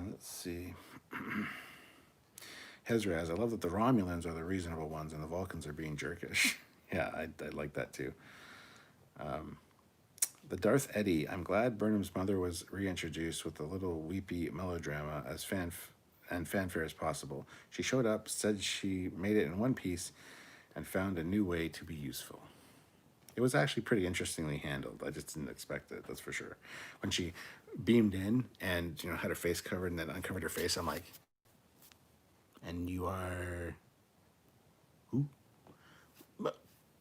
Let's see. Hezraz, I love that the Romulans are the reasonable ones and the Vulcans are being jerkish. Yeah, I like that too. The Darth Eddie. I'm glad Burnham's mother was reintroduced with a little weepy melodrama as fanfare as possible. She showed up, said she made it in one piece, and found a new way to be useful. It was actually pretty interestingly handled. I just didn't expect it, that's for sure. When she beamed in and had her face covered and then uncovered her face, I'm like, and you are who?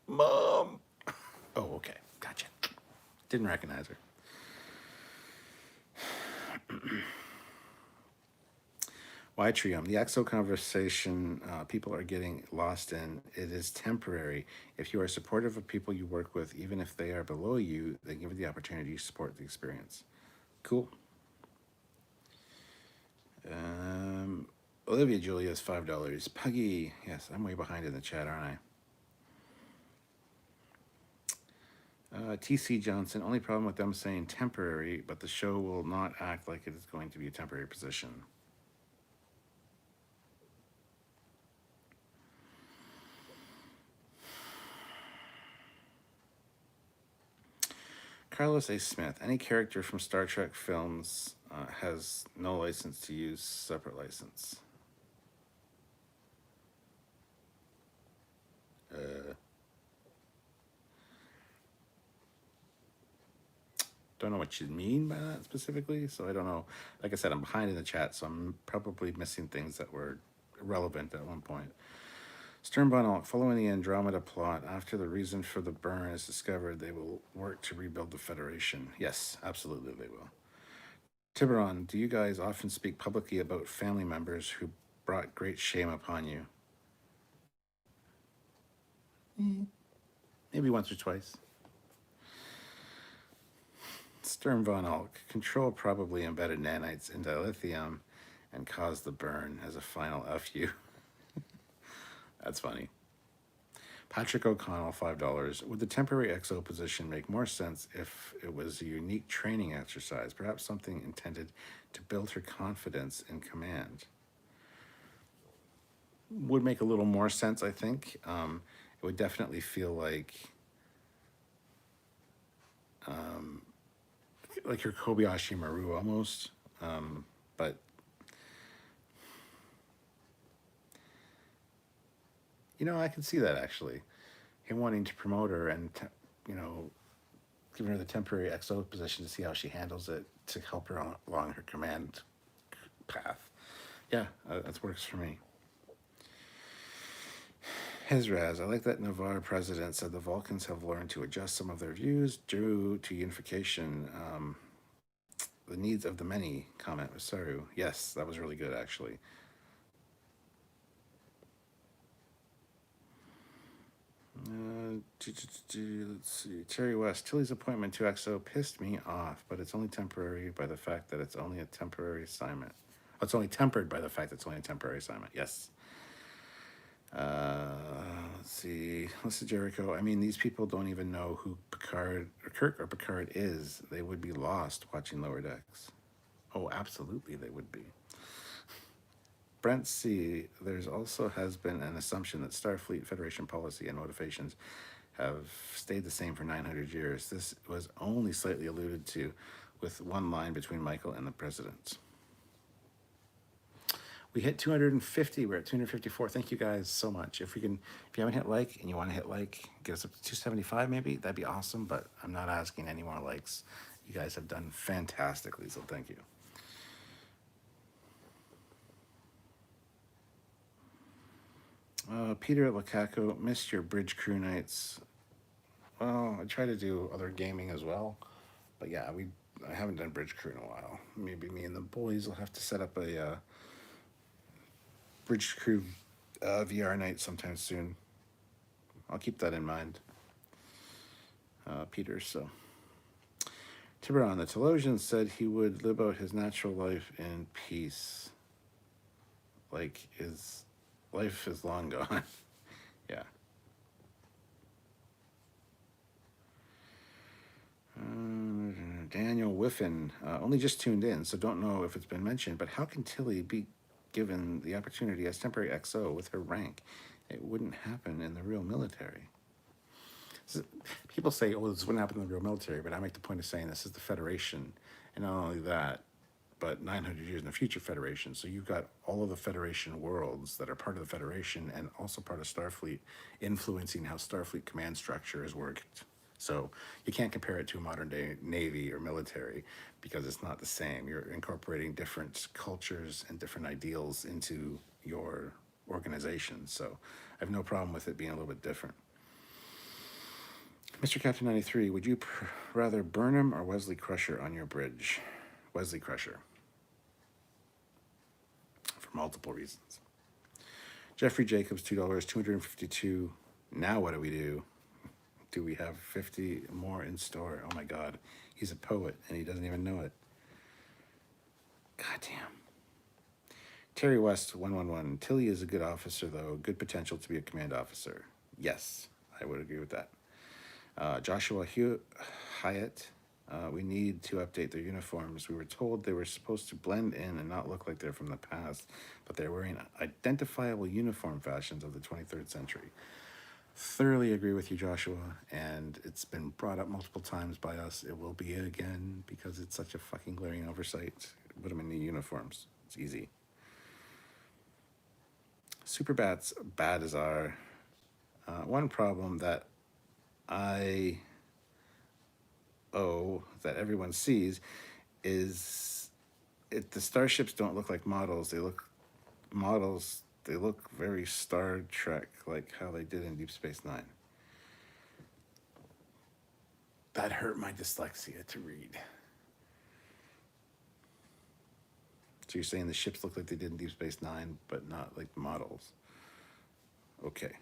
Mom. Oh, okay, gotcha. Didn't recognize her. Why Trium? The EXO conversation people are getting lost in. It is temporary. If you are supportive of people you work with, even if they are below you, then give it the opportunity to support the experience. Cool. Olivia Julia's $5. Puggy. Yes, I'm way behind in the chat, aren't I? TC Johnson. Only problem with them saying temporary, but the show will not act like it is going to be a temporary position. Carlos A. Smith. Any character from Star Trek films has no license to use separate license. Don't know what you mean by that specifically, so I don't know. Like I said, I'm behind in the chat, so I'm probably missing things that were relevant at one point. Sternbonnet, following the Andromeda plot, after the reason for the burn is discovered, they will work to rebuild the Federation. Yes, absolutely they will. Tiburon, do you guys often speak publicly about family members who brought great shame upon you? Maybe once or twice. Stern von Alk, Control probably embedded nanites into lithium and caused the burn as a final FU. That's funny. Patrick O'Connell, $5. Would the temporary XO position make more sense if it was a unique training exercise, perhaps something intended to build her confidence in command? Would make a little more sense, I think. It would definitely feel like her Kobayashi Maru almost, but I can see that actually. Him wanting to promote her and giving her the temporary XO position to see how she handles it to help her along her command path. Yeah, that works for me. Hezraz, I like that Navar president said the Vulcans have learned to adjust some of their views due to unification. The needs of the many, comment with Saru. Yes, that was really good, actually. Let's see. Terry West, Tilly's appointment to XO pissed me off, but it's only temporary by the fact that it's only a temporary assignment. Oh, it's only tempered by the fact that it's only a temporary assignment. Yes. Let's see. Listen, Jericho. I mean, these people don't even know who Picard or Kirk or Picard is. They would be lost watching Lower Decks. Oh, absolutely, they would be. Brent C. There's also has been an assumption that Starfleet Federation policy and motivations have stayed the same for 900 years. This was only slightly alluded to with one line between Michael and the president. We hit 250. We're at 254. Thank you guys so much. If you haven't hit like and you want to hit like, get us up to 275 maybe, that'd be awesome. But I'm not asking any more likes. You guys have done fantastically, so thank you. Peter Lukaku, missed your bridge crew nights. Well, I try to do other gaming as well, but yeah, I haven't done bridge crew in a while. Maybe me and the boys will have to set up a bridge crew VR night sometime soon. I'll keep that in mind, Peter. So, Tiburon, the Telosian said he would live out his natural life in peace. Like his life is long gone. Yeah. Daniel Whiffen, only just tuned in, so don't know if it's been mentioned, but how can Tilly be given the opportunity as temporary XO with her rank? It wouldn't happen in the real military. People say, oh, this wouldn't happen in the real military, but I make the point of saying this is the Federation, and not only that, but 900 years in the future Federation. So you've got all of the Federation worlds that are part of the Federation and also part of Starfleet influencing how Starfleet command structure is worked. So you can't compare it to a modern day Navy or military because it's not the same. You're incorporating different cultures and different ideals into your organization. So I have no problem with it being a little bit different. Mr. Captain 93, would you rather Burnham or Wesley Crusher on your bridge? Wesley Crusher. For multiple reasons. Jeffrey Jacobs, $2, 252. Now what do we do? Do we have 50 more in store? Oh my God. He's a poet and he doesn't even know it. God damn. Terry West, 111. Tilly is a good officer, though. Good potential to be a command officer. Yes, I would agree with that. Joshua Hyatt. We need to update their uniforms. We were told they were supposed to blend in and not look like they're from the past, but they're wearing identifiable uniform fashions of the 23rd century. Thoroughly agree with you, Joshua, and it's been brought up multiple times by us. It will be again because it's such a fucking glaring oversight. Put them in the uniforms. It's easy. Superbat's bad as our one problem that that everyone sees is the starships don't look like models. They look models They look very Star Trek, like how they did in Deep Space Nine. That hurt my dyslexia to read. So you're saying the ships look like they did in Deep Space Nine, but not like the models. Okay.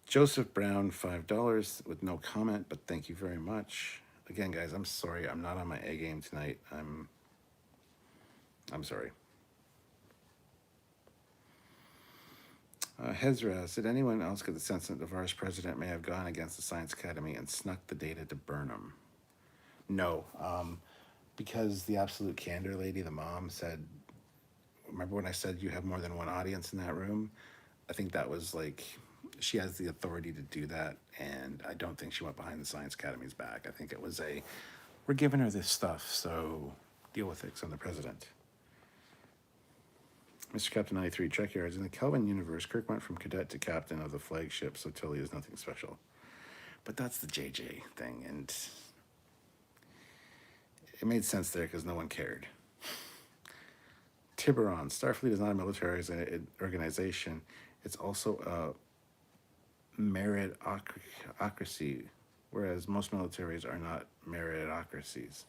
Joseph Brown, $5 with no comment, but thank you very much. Again, guys, I'm sorry. I'm not on my A game tonight. I'm sorry. Hezraz, did anyone else get the sense that Navar's president may have gone against the Science Academy and snuck the data to Burnham? No, because the absolute candor lady, the mom, said, remember when I said you have more than one audience in that room? I think that was like, she has the authority to do that, and I don't think she went behind the Science Academy's back. I think it was we're giving her this stuff, so deal with it, 'cause I'm the president. Mr. Captain 93, Trekyards. In the Kelvin universe, Kirk went from cadet to captain of the flagship, so Tilly is nothing special. But that's the JJ thing, and it made sense there because no one cared. Tiburon, Starfleet is not a military organization. It's also a meritocracy, whereas most militaries are not meritocracies.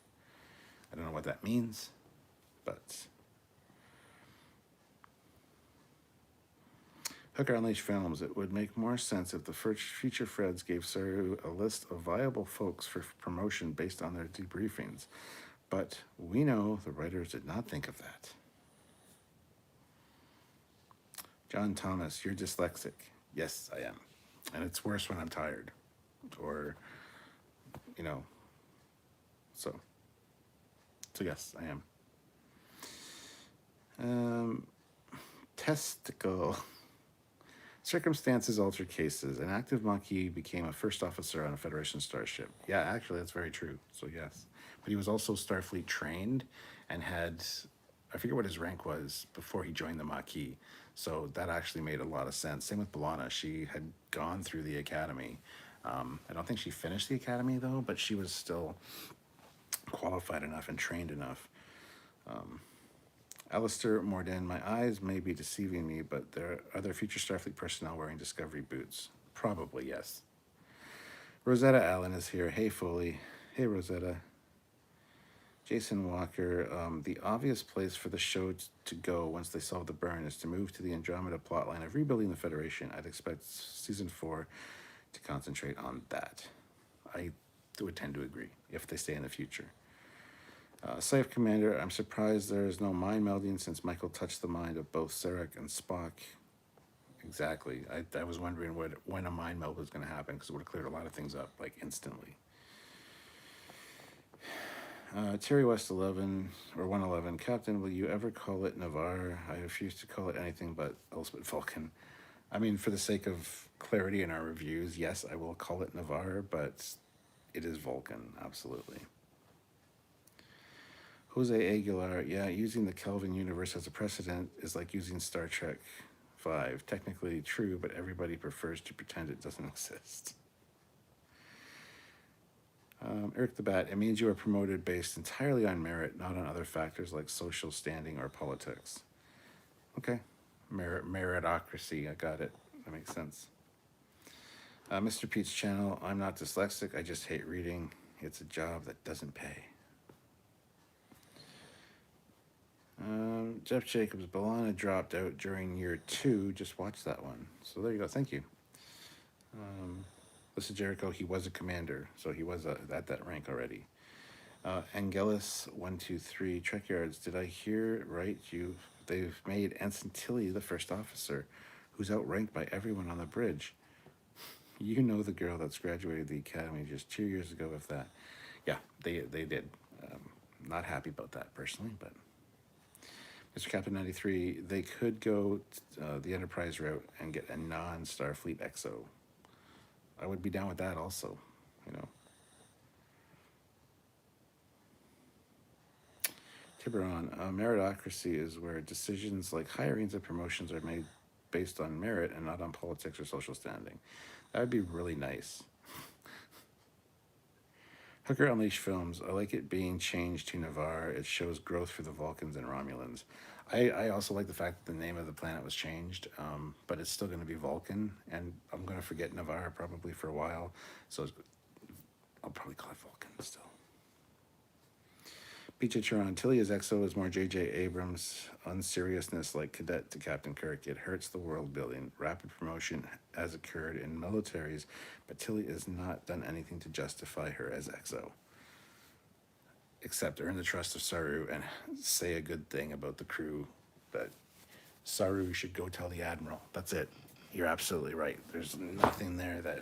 I don't know what that means, but... Hooker Unleashed Films, it would make more sense if the future Freds gave Saru a list of viable folks for promotion based on their debriefings. But we know the writers did not think of that. John Thomas, you're dyslexic. Yes, I am. And it's worse when I'm tired. Or, so yes, I am. Testicle. Circumstances alter cases. An active Maquis became a first officer on a Federation starship. Yeah, actually, that's very true. So, yes. But he was also Starfleet trained and had, I forget what his rank was before he joined the Maquis. So that actually made a lot of sense. Same with B'Elanna. She had gone through the academy. I don't think she finished the academy, though, but she was still qualified enough and trained enough. Alistair Morden, my eyes may be deceiving me, but are there future Starfleet personnel wearing Discovery boots? Probably, yes. Rosetta Allen is here. Hey, Foley. Hey, Rosetta. Jason Walker, the obvious place for the show to go once they solve the burn is to move to the Andromeda plotline of rebuilding the Federation. I'd expect season 4 to concentrate on that. I would tend to agree if they stay in the future. Safe Commander, I'm surprised there is no mind melding since Michael touched the mind of both Sarek and Spock. Exactly. I was wondering when a mind meld was going to happen because it would have cleared a lot of things up, like, instantly. Terry West 11, or 111, Captain, will you ever call it Navar? I refuse to call it anything but Elspeth Vulcan. I mean, for the sake of clarity in our reviews, yes, I will call it Navar, but it is Vulcan, absolutely. Jose Aguilar, yeah, using the Kelvin universe as a precedent is like using Star Trek V. Technically true, but everybody prefers to pretend it doesn't exist. Eric the Bat, it means you are promoted based entirely on merit, not on other factors like social standing or politics. Okay, meritocracy, I got it. That makes sense. Mr. Pete's channel, I'm not dyslexic, I just hate reading. It's a job that doesn't pay. Jeff Jacobs, B'Elanna dropped out during year 2. Just watch that one. So there you go. Thank you. Listen, Jericho, he was a commander, so he was at that rank already. Angelus 123, Trekyards, did I hear right? They've made Ensign Tilly the first officer, who's outranked by everyone on the bridge. You know the girl that's graduated the academy just 2 years ago, if that. Yeah, they did. Not happy about that personally, but. Mr. Captain 93, they could go the Enterprise route and get a non-Starfleet EXO. I would be down with that also, Tiburon, meritocracy is where decisions like hirings and promotions are made based on merit and not on politics or social standing. That would be really nice. Hooker Unleashed films. I like it being changed to Navar. It shows growth for the Vulcans and Romulans. I also like the fact that the name of the planet was changed, but it's still going to be Vulcan, and I'm going to forget Navar probably for a while, so I'll probably call it Vulcan still. BJ Chiron, Tilly as EXO is more J.J. Abrams' unseriousness like cadet to Captain Kirk. It hurts the world building. Rapid promotion has occurred in militaries, but Tilly has not done anything to justify her as EXO, except earn the trust of Saru and say a good thing about the crew, that Saru should go tell the Admiral. That's it. You're absolutely right. There's nothing there that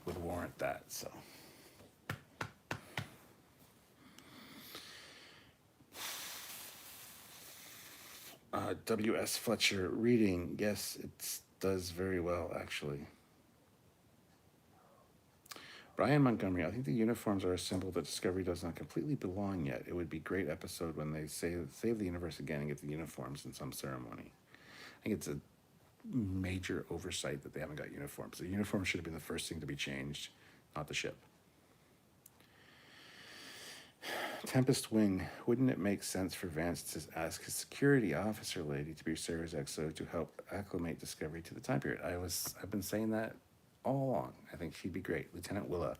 would warrant that, so. W.S. Fletcher, reading. Yes, it does very well, actually. Brian Montgomery, I think the uniforms are a symbol that Discovery does not completely belong yet. It would be a great episode when they save the universe again and get the uniforms in some ceremony. I think it's a major oversight that they haven't got uniforms. The uniforms should have been the first thing to be changed, not the ship. Tempest Wing, wouldn't it make sense for Vance to ask his security officer lady to be Sarah's EXO to help acclimate Discovery to the time period? I've been saying that all along. I think she'd be great. Lieutenant Willa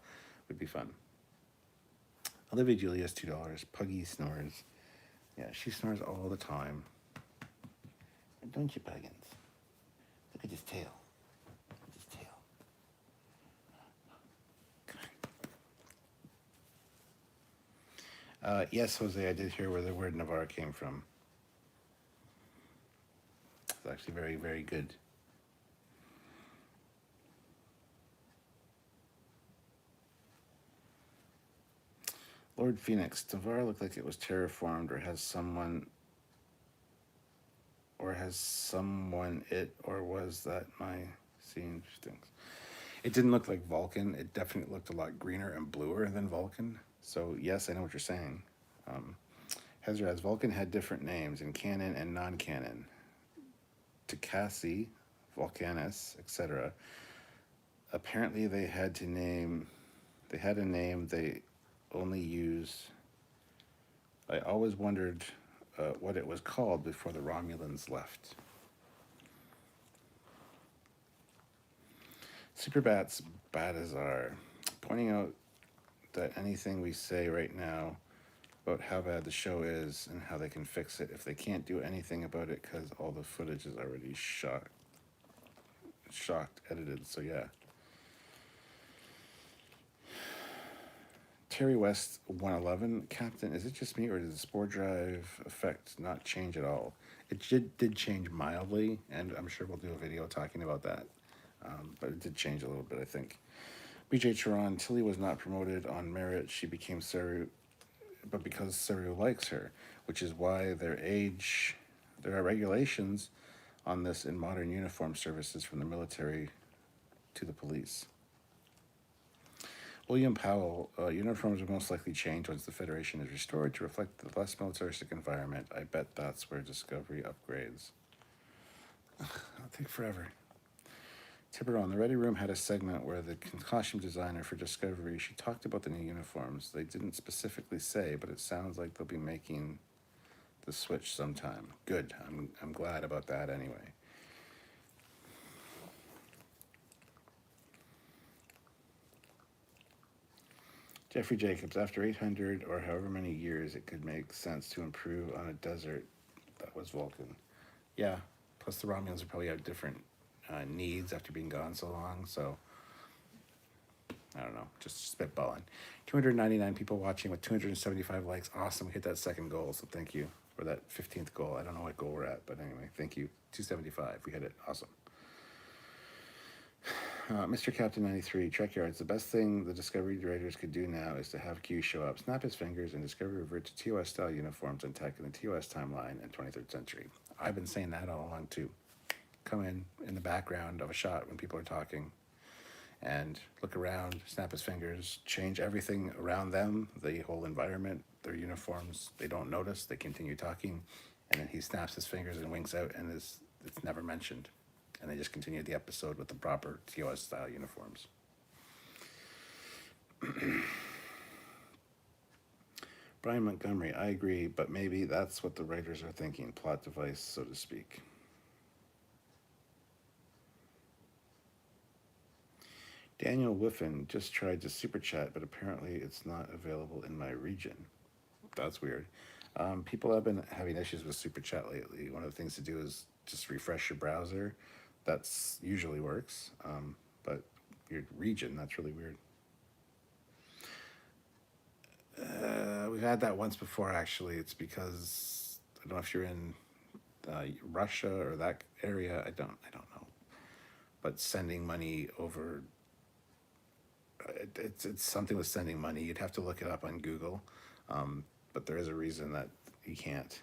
would be fun. Olivia Julius, $2. Puggy snores. Yeah, she snores all the time. Don't you, Puggins? Look at his tail. Look at his tail. Yes, Jose, I did hear where the word Navar came from. It's actually very, very good. Lord Phoenix, Navar looked like it was terraformed, or has someone it, or was that my seeing things? It didn't look like Vulcan. It definitely looked a lot greener and bluer than Vulcan. So yes, I know what you're saying. Hezraz, Vulcan had different names in canon and non-canon. Takasi, Vulcanus, etc. Apparently they had a name they only use. I always wondered what it was called before the Romulans left. Superbats Batazar, pointing out that anything we say right now about how bad the show is and how they can fix it, if they can't do anything about it because all the footage is already edited, so yeah. Terry West 111, Captain, is it just me or did the Spore drive effect not change at all? It did change mildly, and I'm sure we'll do a video talking about that. But it did change a little bit, I think. BJ Chiron, Tilly was not promoted on merit. She became Saru, but because Saru likes her, which is why there are regulations on this in modern uniform services from the military to the police. William Powell, uniforms will most likely change once the Federation is restored to reflect the less militaristic environment. I bet that's where Discovery upgrades. It'll take forever. Tiburon, the Ready Room had a segment where the costume designer for Discovery, she talked about the new uniforms. They didn't specifically say, but it sounds like they'll be making the switch sometime. Good. I'm glad about that anyway. Jeffrey Jacobs, after 800 or however many years, it could make sense to improve on a desert that was Vulcan. Yeah, plus the Romulans would probably have different needs after being gone so long, so I don't know, just spitballing. 299 people watching with 275 likes. Awesome, we hit that second goal, so thank you. Or that 15th goal. I don't know what goal we're at, but anyway, thank you. 275, we hit it. Awesome. Mr. Captain 93, Trekyards, the best thing the Discovery writers could do now is to have Q show up, snap his fingers, and Discovery revert to TOS-style uniforms and tech in the TOS timeline in 23rd century. I've been saying that all along, too. Come in the background of a shot when people are talking, and look around, snap his fingers, change everything around them, the whole environment, their uniforms. They don't notice, they continue talking, and then he snaps his fingers and winks out, and it's never mentioned. And they just continue the episode with the proper TOS-style uniforms. Brian Montgomery, I agree, but maybe that's what the writers are thinking, plot device, so to speak. Daniel Whiffen just tried to super chat, but apparently it's not available in my region. That's weird. People have been having issues with super chat lately. One of the things to do is just refresh your browser. That's usually works, but your region, that's really weird. We've had that once before, actually. It's because I don't know if you're in Russia or that area. I don't know. But sending money over, it's something with sending money. You'd have to look it up on Google, but there is a reason that you can't.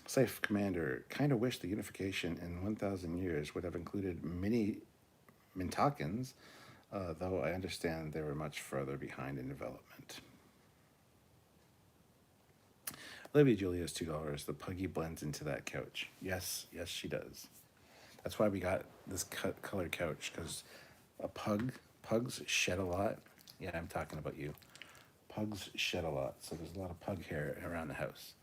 Safe Commander, kind of wish the unification in 1,000 years would have included mini Mintakans, though I understand they were much further behind in development. Olivia Julia's $2. The puggy blends into that couch. Yes, she does. That's why we got this colored couch, because pugs shed a lot. Yeah, I'm talking about you. Pugs shed a lot, so there's a lot of pug hair around the house.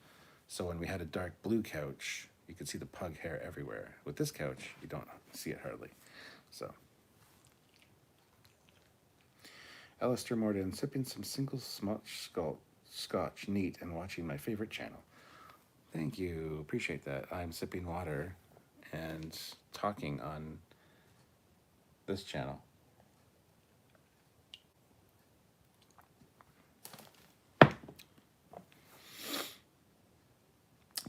So when we had a dark blue couch, you could see the pug hair everywhere. With this couch, you don't see it hardly. So, Alistair Morden, sipping some single scotch, neat, and watching my favorite channel. Thank you, appreciate that. I'm sipping water and talking on this channel.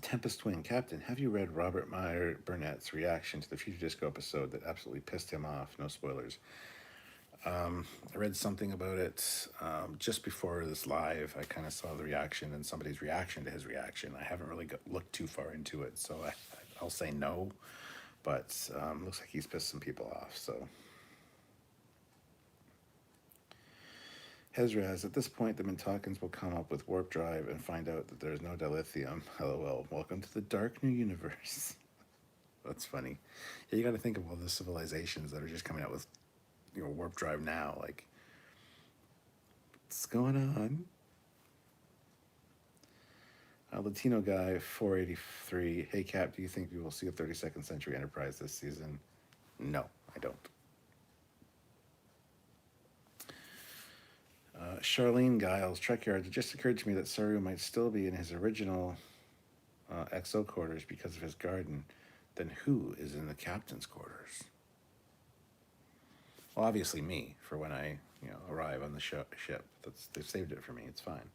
Tempest Twin, Captain, have you read Robert Meyer Burnett's reaction to the Future Disco episode that absolutely pissed him off? No spoilers. I read something about it just before this live. I kind of saw the reaction and somebody's reaction to his reaction. I haven't really looked too far into it, so I'll say no. But looks like he's pissed some people off. So Hezraz, at this point, the Mintakans will come up with warp drive and find out that there's no dilithium. LOL. Welcome to the dark new universe. That's funny. Yeah, you got to think of all the civilizations that are just coming out with, warp drive now. Like, what's going on? Latino guy 483. Hey Cap, do you think we will see a 32nd Century Enterprise this season? No, I don't. Charlene Giles, Trekyards. It just occurred to me that Saru might still be in his original XO quarters because of his garden. Then who is in the captain's quarters? Well, obviously me, for when I arrive on the ship. They've saved it for me. It's fine.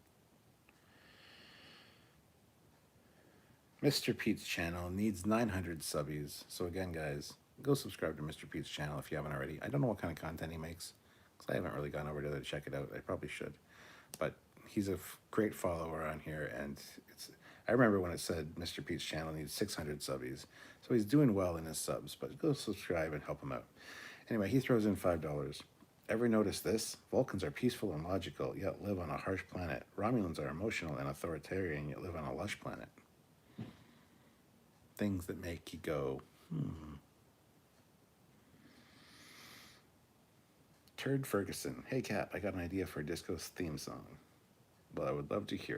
Mr. Pete's channel needs 900 subbies. So again, guys, go subscribe to Mr. Pete's channel if you haven't already. I don't know what kind of content he makes, because I haven't really gone over there to check it out. I probably should. But he's a great follower on here, and I remember when it said Mr. Pete's channel needs 600 subbies. So he's doing well in his subs, but go subscribe and help him out. Anyway, he throws in $5. Ever notice this? Vulcans are peaceful and logical, yet live on a harsh planet. Romulans are emotional and authoritarian, yet live on a lush planet. Things that make you go, Turd Ferguson. Hey, Cap, I got an idea for a disco's theme song. Well, I would love to hear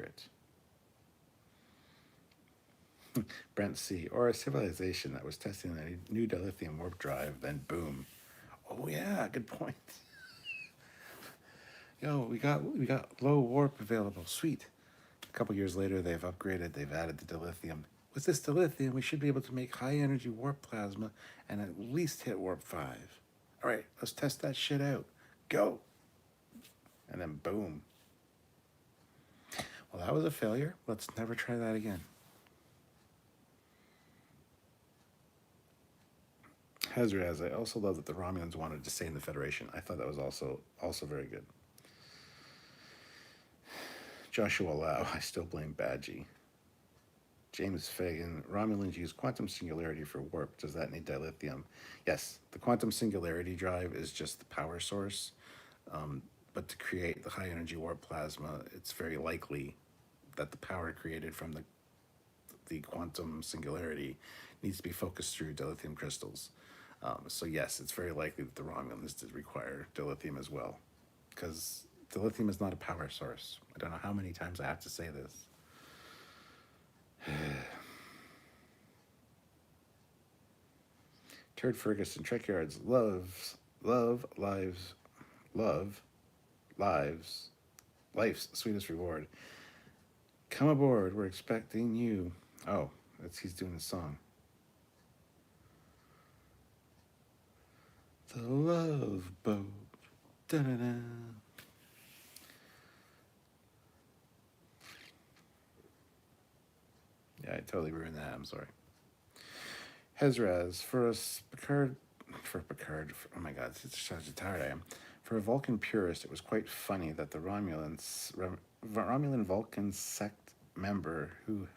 it. Brent C. Or a civilization that was testing a new dilithium warp drive, then boom. Oh, yeah, good point. Yo, we got low warp available. Sweet. A couple years later, they've upgraded. They've added the dilithium. With this dilithium, we should be able to make high-energy warp plasma and at least hit warp 5. All right, let's test that shit out. Go. And then boom. Well, that was a failure. Let's never try that again. Hezraz, I also love that the Romulans wanted to stay in the Federation. I thought that was also very good. Joshua Lau, I still blame Badgie. James Fagan, Romulans use quantum singularity for warp. Does that need dilithium? Yes, the quantum singularity drive is just the power source. But to create the high energy warp plasma, it's very likely that the power created from the quantum singularity needs to be focused through dilithium crystals. So yes, it's very likely that the Romulans did require dilithium as well. because dilithium is not a power source. I don't know how many times I have to say this. Turd Ferguson, Trekyards, life's sweetest reward. Come aboard, we're expecting you. Oh, he's doing a song. The love boat. Da-da-da. Yeah, I totally ruined that. I'm sorry. Hezraz, oh my god, it's such how tired I am. For a Vulcan purist, it was quite funny that the Romulan Vulcan sect member who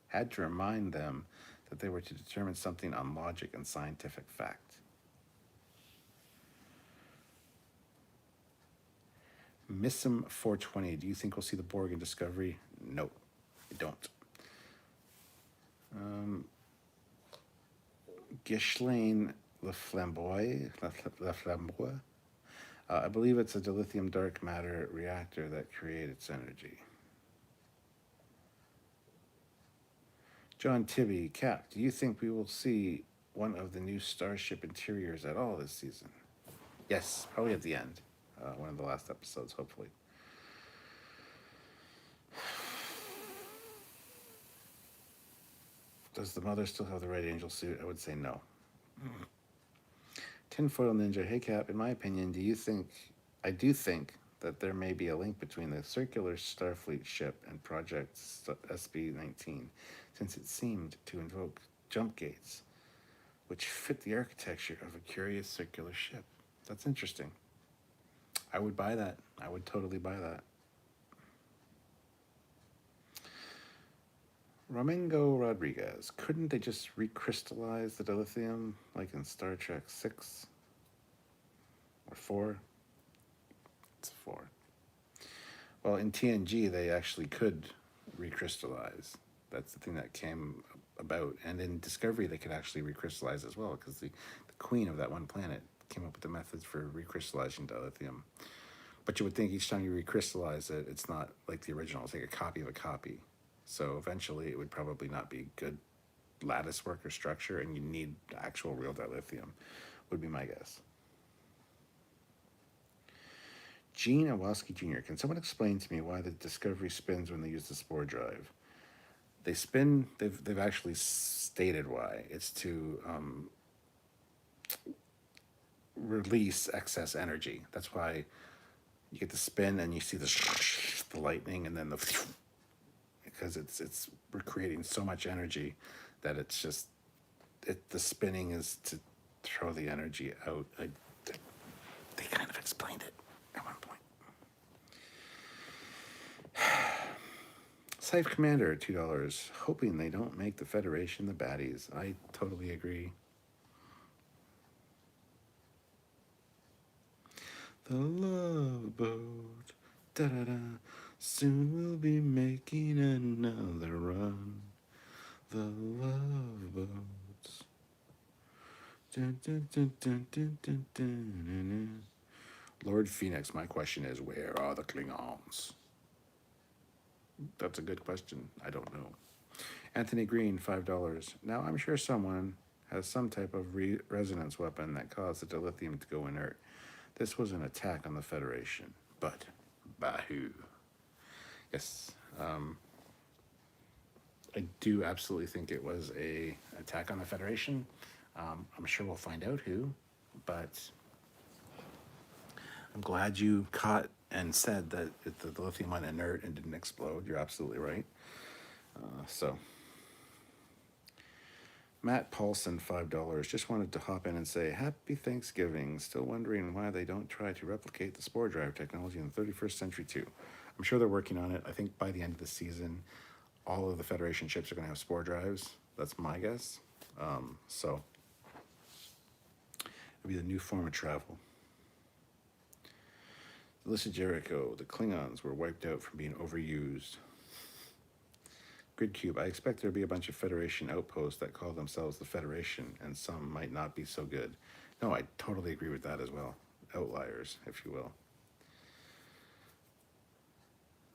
had to remind them that they were to determine something on logic and scientific fact. Missum 420, do you think we'll see the Borg in Discovery? No, I don't. Ghislaine Laflamboy. I believe it's a dilithium dark matter reactor that created its energy. John Tibby, Cap, do you think we will see one of the new starship interiors at all this season? Yes, probably at the end. One of the last episodes, hopefully. Does the mother still have the Red Angel suit? I would say no. Tinfoil Ninja, hey Cap, in my opinion, I do think that there may be a link between the circular Starfleet ship and Project SB-19, since it seemed to invoke jump gates, which fit the architecture of a curious circular ship. That's interesting. I would buy that. I would totally buy that. Romengo Rodriguez, couldn't they just recrystallize the dilithium like in Star Trek 6 or 4? It's 4. Well, in TNG, they actually could recrystallize. That's the thing that came about. And in Discovery, they could actually recrystallize as well, because the queen of that one planet came up with the methods for recrystallizing dilithium. But you would think each time you recrystallize it, it's not like the original. It's like a copy of a copy. So eventually it would probably not be good lattice work or structure, and you need actual real dilithium, would be my guess. Gene Awalski Jr., can someone explain to me why the Discovery spins when they use the Spore drive? They spin, they've actually stated why. It's to release excess energy. That's why you get the spin and you see the lightning, and then because we're creating so much energy that it's just, the spinning is to throw the energy out. They kind of explained it at one point. Scythe Commander, $2. Hoping they don't make the Federation the baddies. I totally agree. The Love Boat, da-da-da. Soon we'll be making another run. The Love Boats. Dun, dun, dun, dun, dun, dun, dun, dun, dun. Lord Phoenix, my question is, where are the Klingons? That's a good question. I don't know. Anthony Green, $5. Now, I'm sure someone has some type of resonance weapon that caused the dilithium to go inert. This was an attack on the Federation. But by who? Yes. I do absolutely think it was an attack on the Federation. I'm sure we'll find out who, but I'm glad you caught and said that the lithium went inert and didn't explode. You're absolutely right. So, Matt Paulson, $5. Just wanted to hop in and say Happy Thanksgiving. Still wondering why they don't try to replicate the Spore drive technology in the 31st century too. I'm sure they're working on it. I think by the end of the season, all of the Federation ships are going to have Spore drives. That's my guess. So, it'll be the new form of travel. Alyssa Jericho, the Klingons were wiped out from being overused. Gridcube, I expect there'll be a bunch of Federation outposts that call themselves the Federation, and some might not be so good. No, I totally agree with that as well. Outliers, if you will.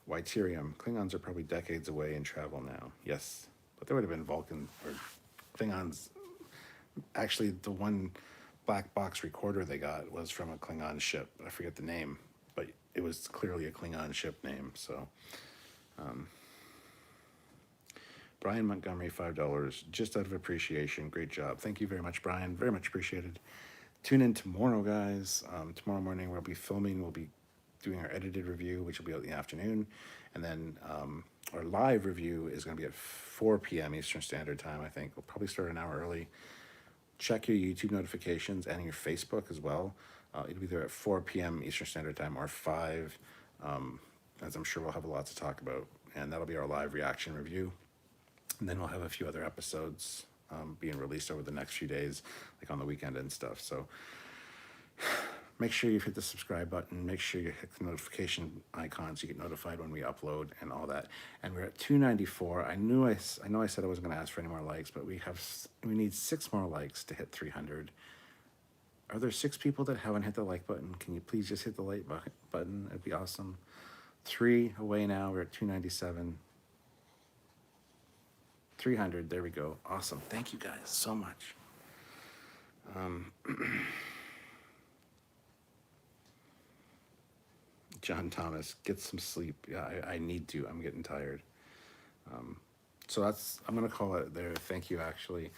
Wyterium. Klingons are probably decades away in travel now. Yes, but there would have been Vulcan or Klingons. Actually, the one black box recorder they got was from a Klingon ship. I forget the name, but it was clearly a Klingon ship name. So, Brian Montgomery, $5, just out of appreciation. Great job. Thank you very much, Brian. Very much appreciated. Tune in tomorrow, guys. Tomorrow morning we'll be filming. We'll be doing our edited review, which will be out in the afternoon. And then our live review is going to be at 4 p.m. Eastern Standard Time, I think. We'll probably start an hour early. Check your YouTube notifications and your Facebook as well. It'll be there at 4 p.m. Eastern Standard Time or 5, as I'm sure we'll have a lot to talk about. And that'll be our live reaction review. And then we'll have a few other episodes being released over the next few days, like on the weekend and stuff. So make sure you hit the subscribe button. Make sure you hit the notification icon so you get notified when we upload and all that. And we're at 294. I know I said I wasn't going to ask for any more likes, but we need 6 more likes to hit 300. Are there 6 people that haven't hit the like button? Can you please just hit the like button? It'd be awesome. 3 away now. We're at 297. 300. There we go. Awesome. Thank you guys so much. John Thomas, get some sleep. Yeah, I need to. I'm getting tired. So I'm going to call it there. Thank you, actually.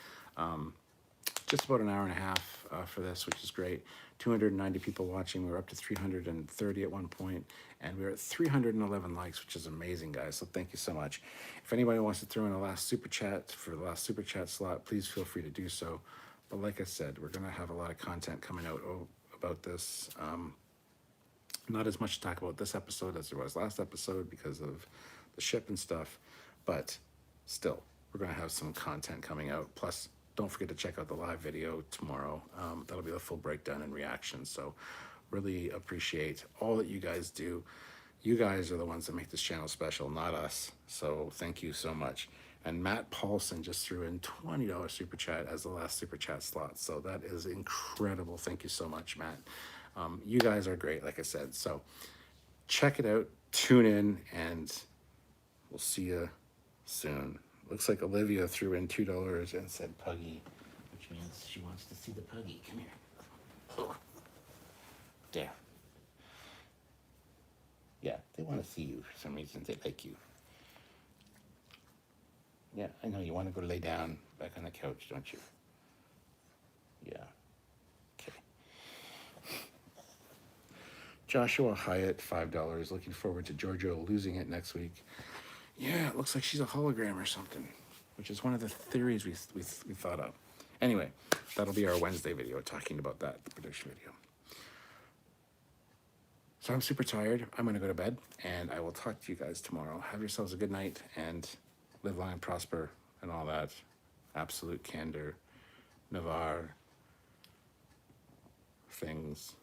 Just about an hour and a half for this, which is great. 290 people watching. We were up to 330 at one point, and we were at 311 likes, which is amazing, guys. So thank you so much. If anybody wants to throw in a last super chat for the last super chat slot, please feel free to do so. But like I said, we're going to have a lot of content coming out about this. Not as much to talk about this episode as there was last episode because of the ship and stuff, but still, we're going to have some content coming out. Plus, don't forget to check out the live video tomorrow. That'll be the full breakdown and reaction. So really appreciate all that you guys do. You guys are the ones that make this channel special, not us. So thank you so much. And Matt Paulson just threw in $20 super chat as the last super chat slot. So that is incredible. Thank you so much, Matt. You guys are great, like I said. So check it out, tune in, and we'll see you soon. Looks like Olivia threw in $2 and said puggy, which means she wants to see the puggy. Come here. Oh. There. Yeah, they want to see you for some reason. They like you. Yeah, I know you want to go lay down back on the couch, don't you? Yeah. Okay. Joshua Hyatt, $5. Looking forward to Giorgio losing it next week. Yeah, it looks like she's a hologram or something, which is one of the theories we thought of. Anyway, that'll be our Wednesday video talking about that, the prediction video. So I'm super tired. I'm going to go to bed, and I will talk to you guys tomorrow. Have yourselves a good night, and live long and prosper, and all that. Absolute candor, Navar, things.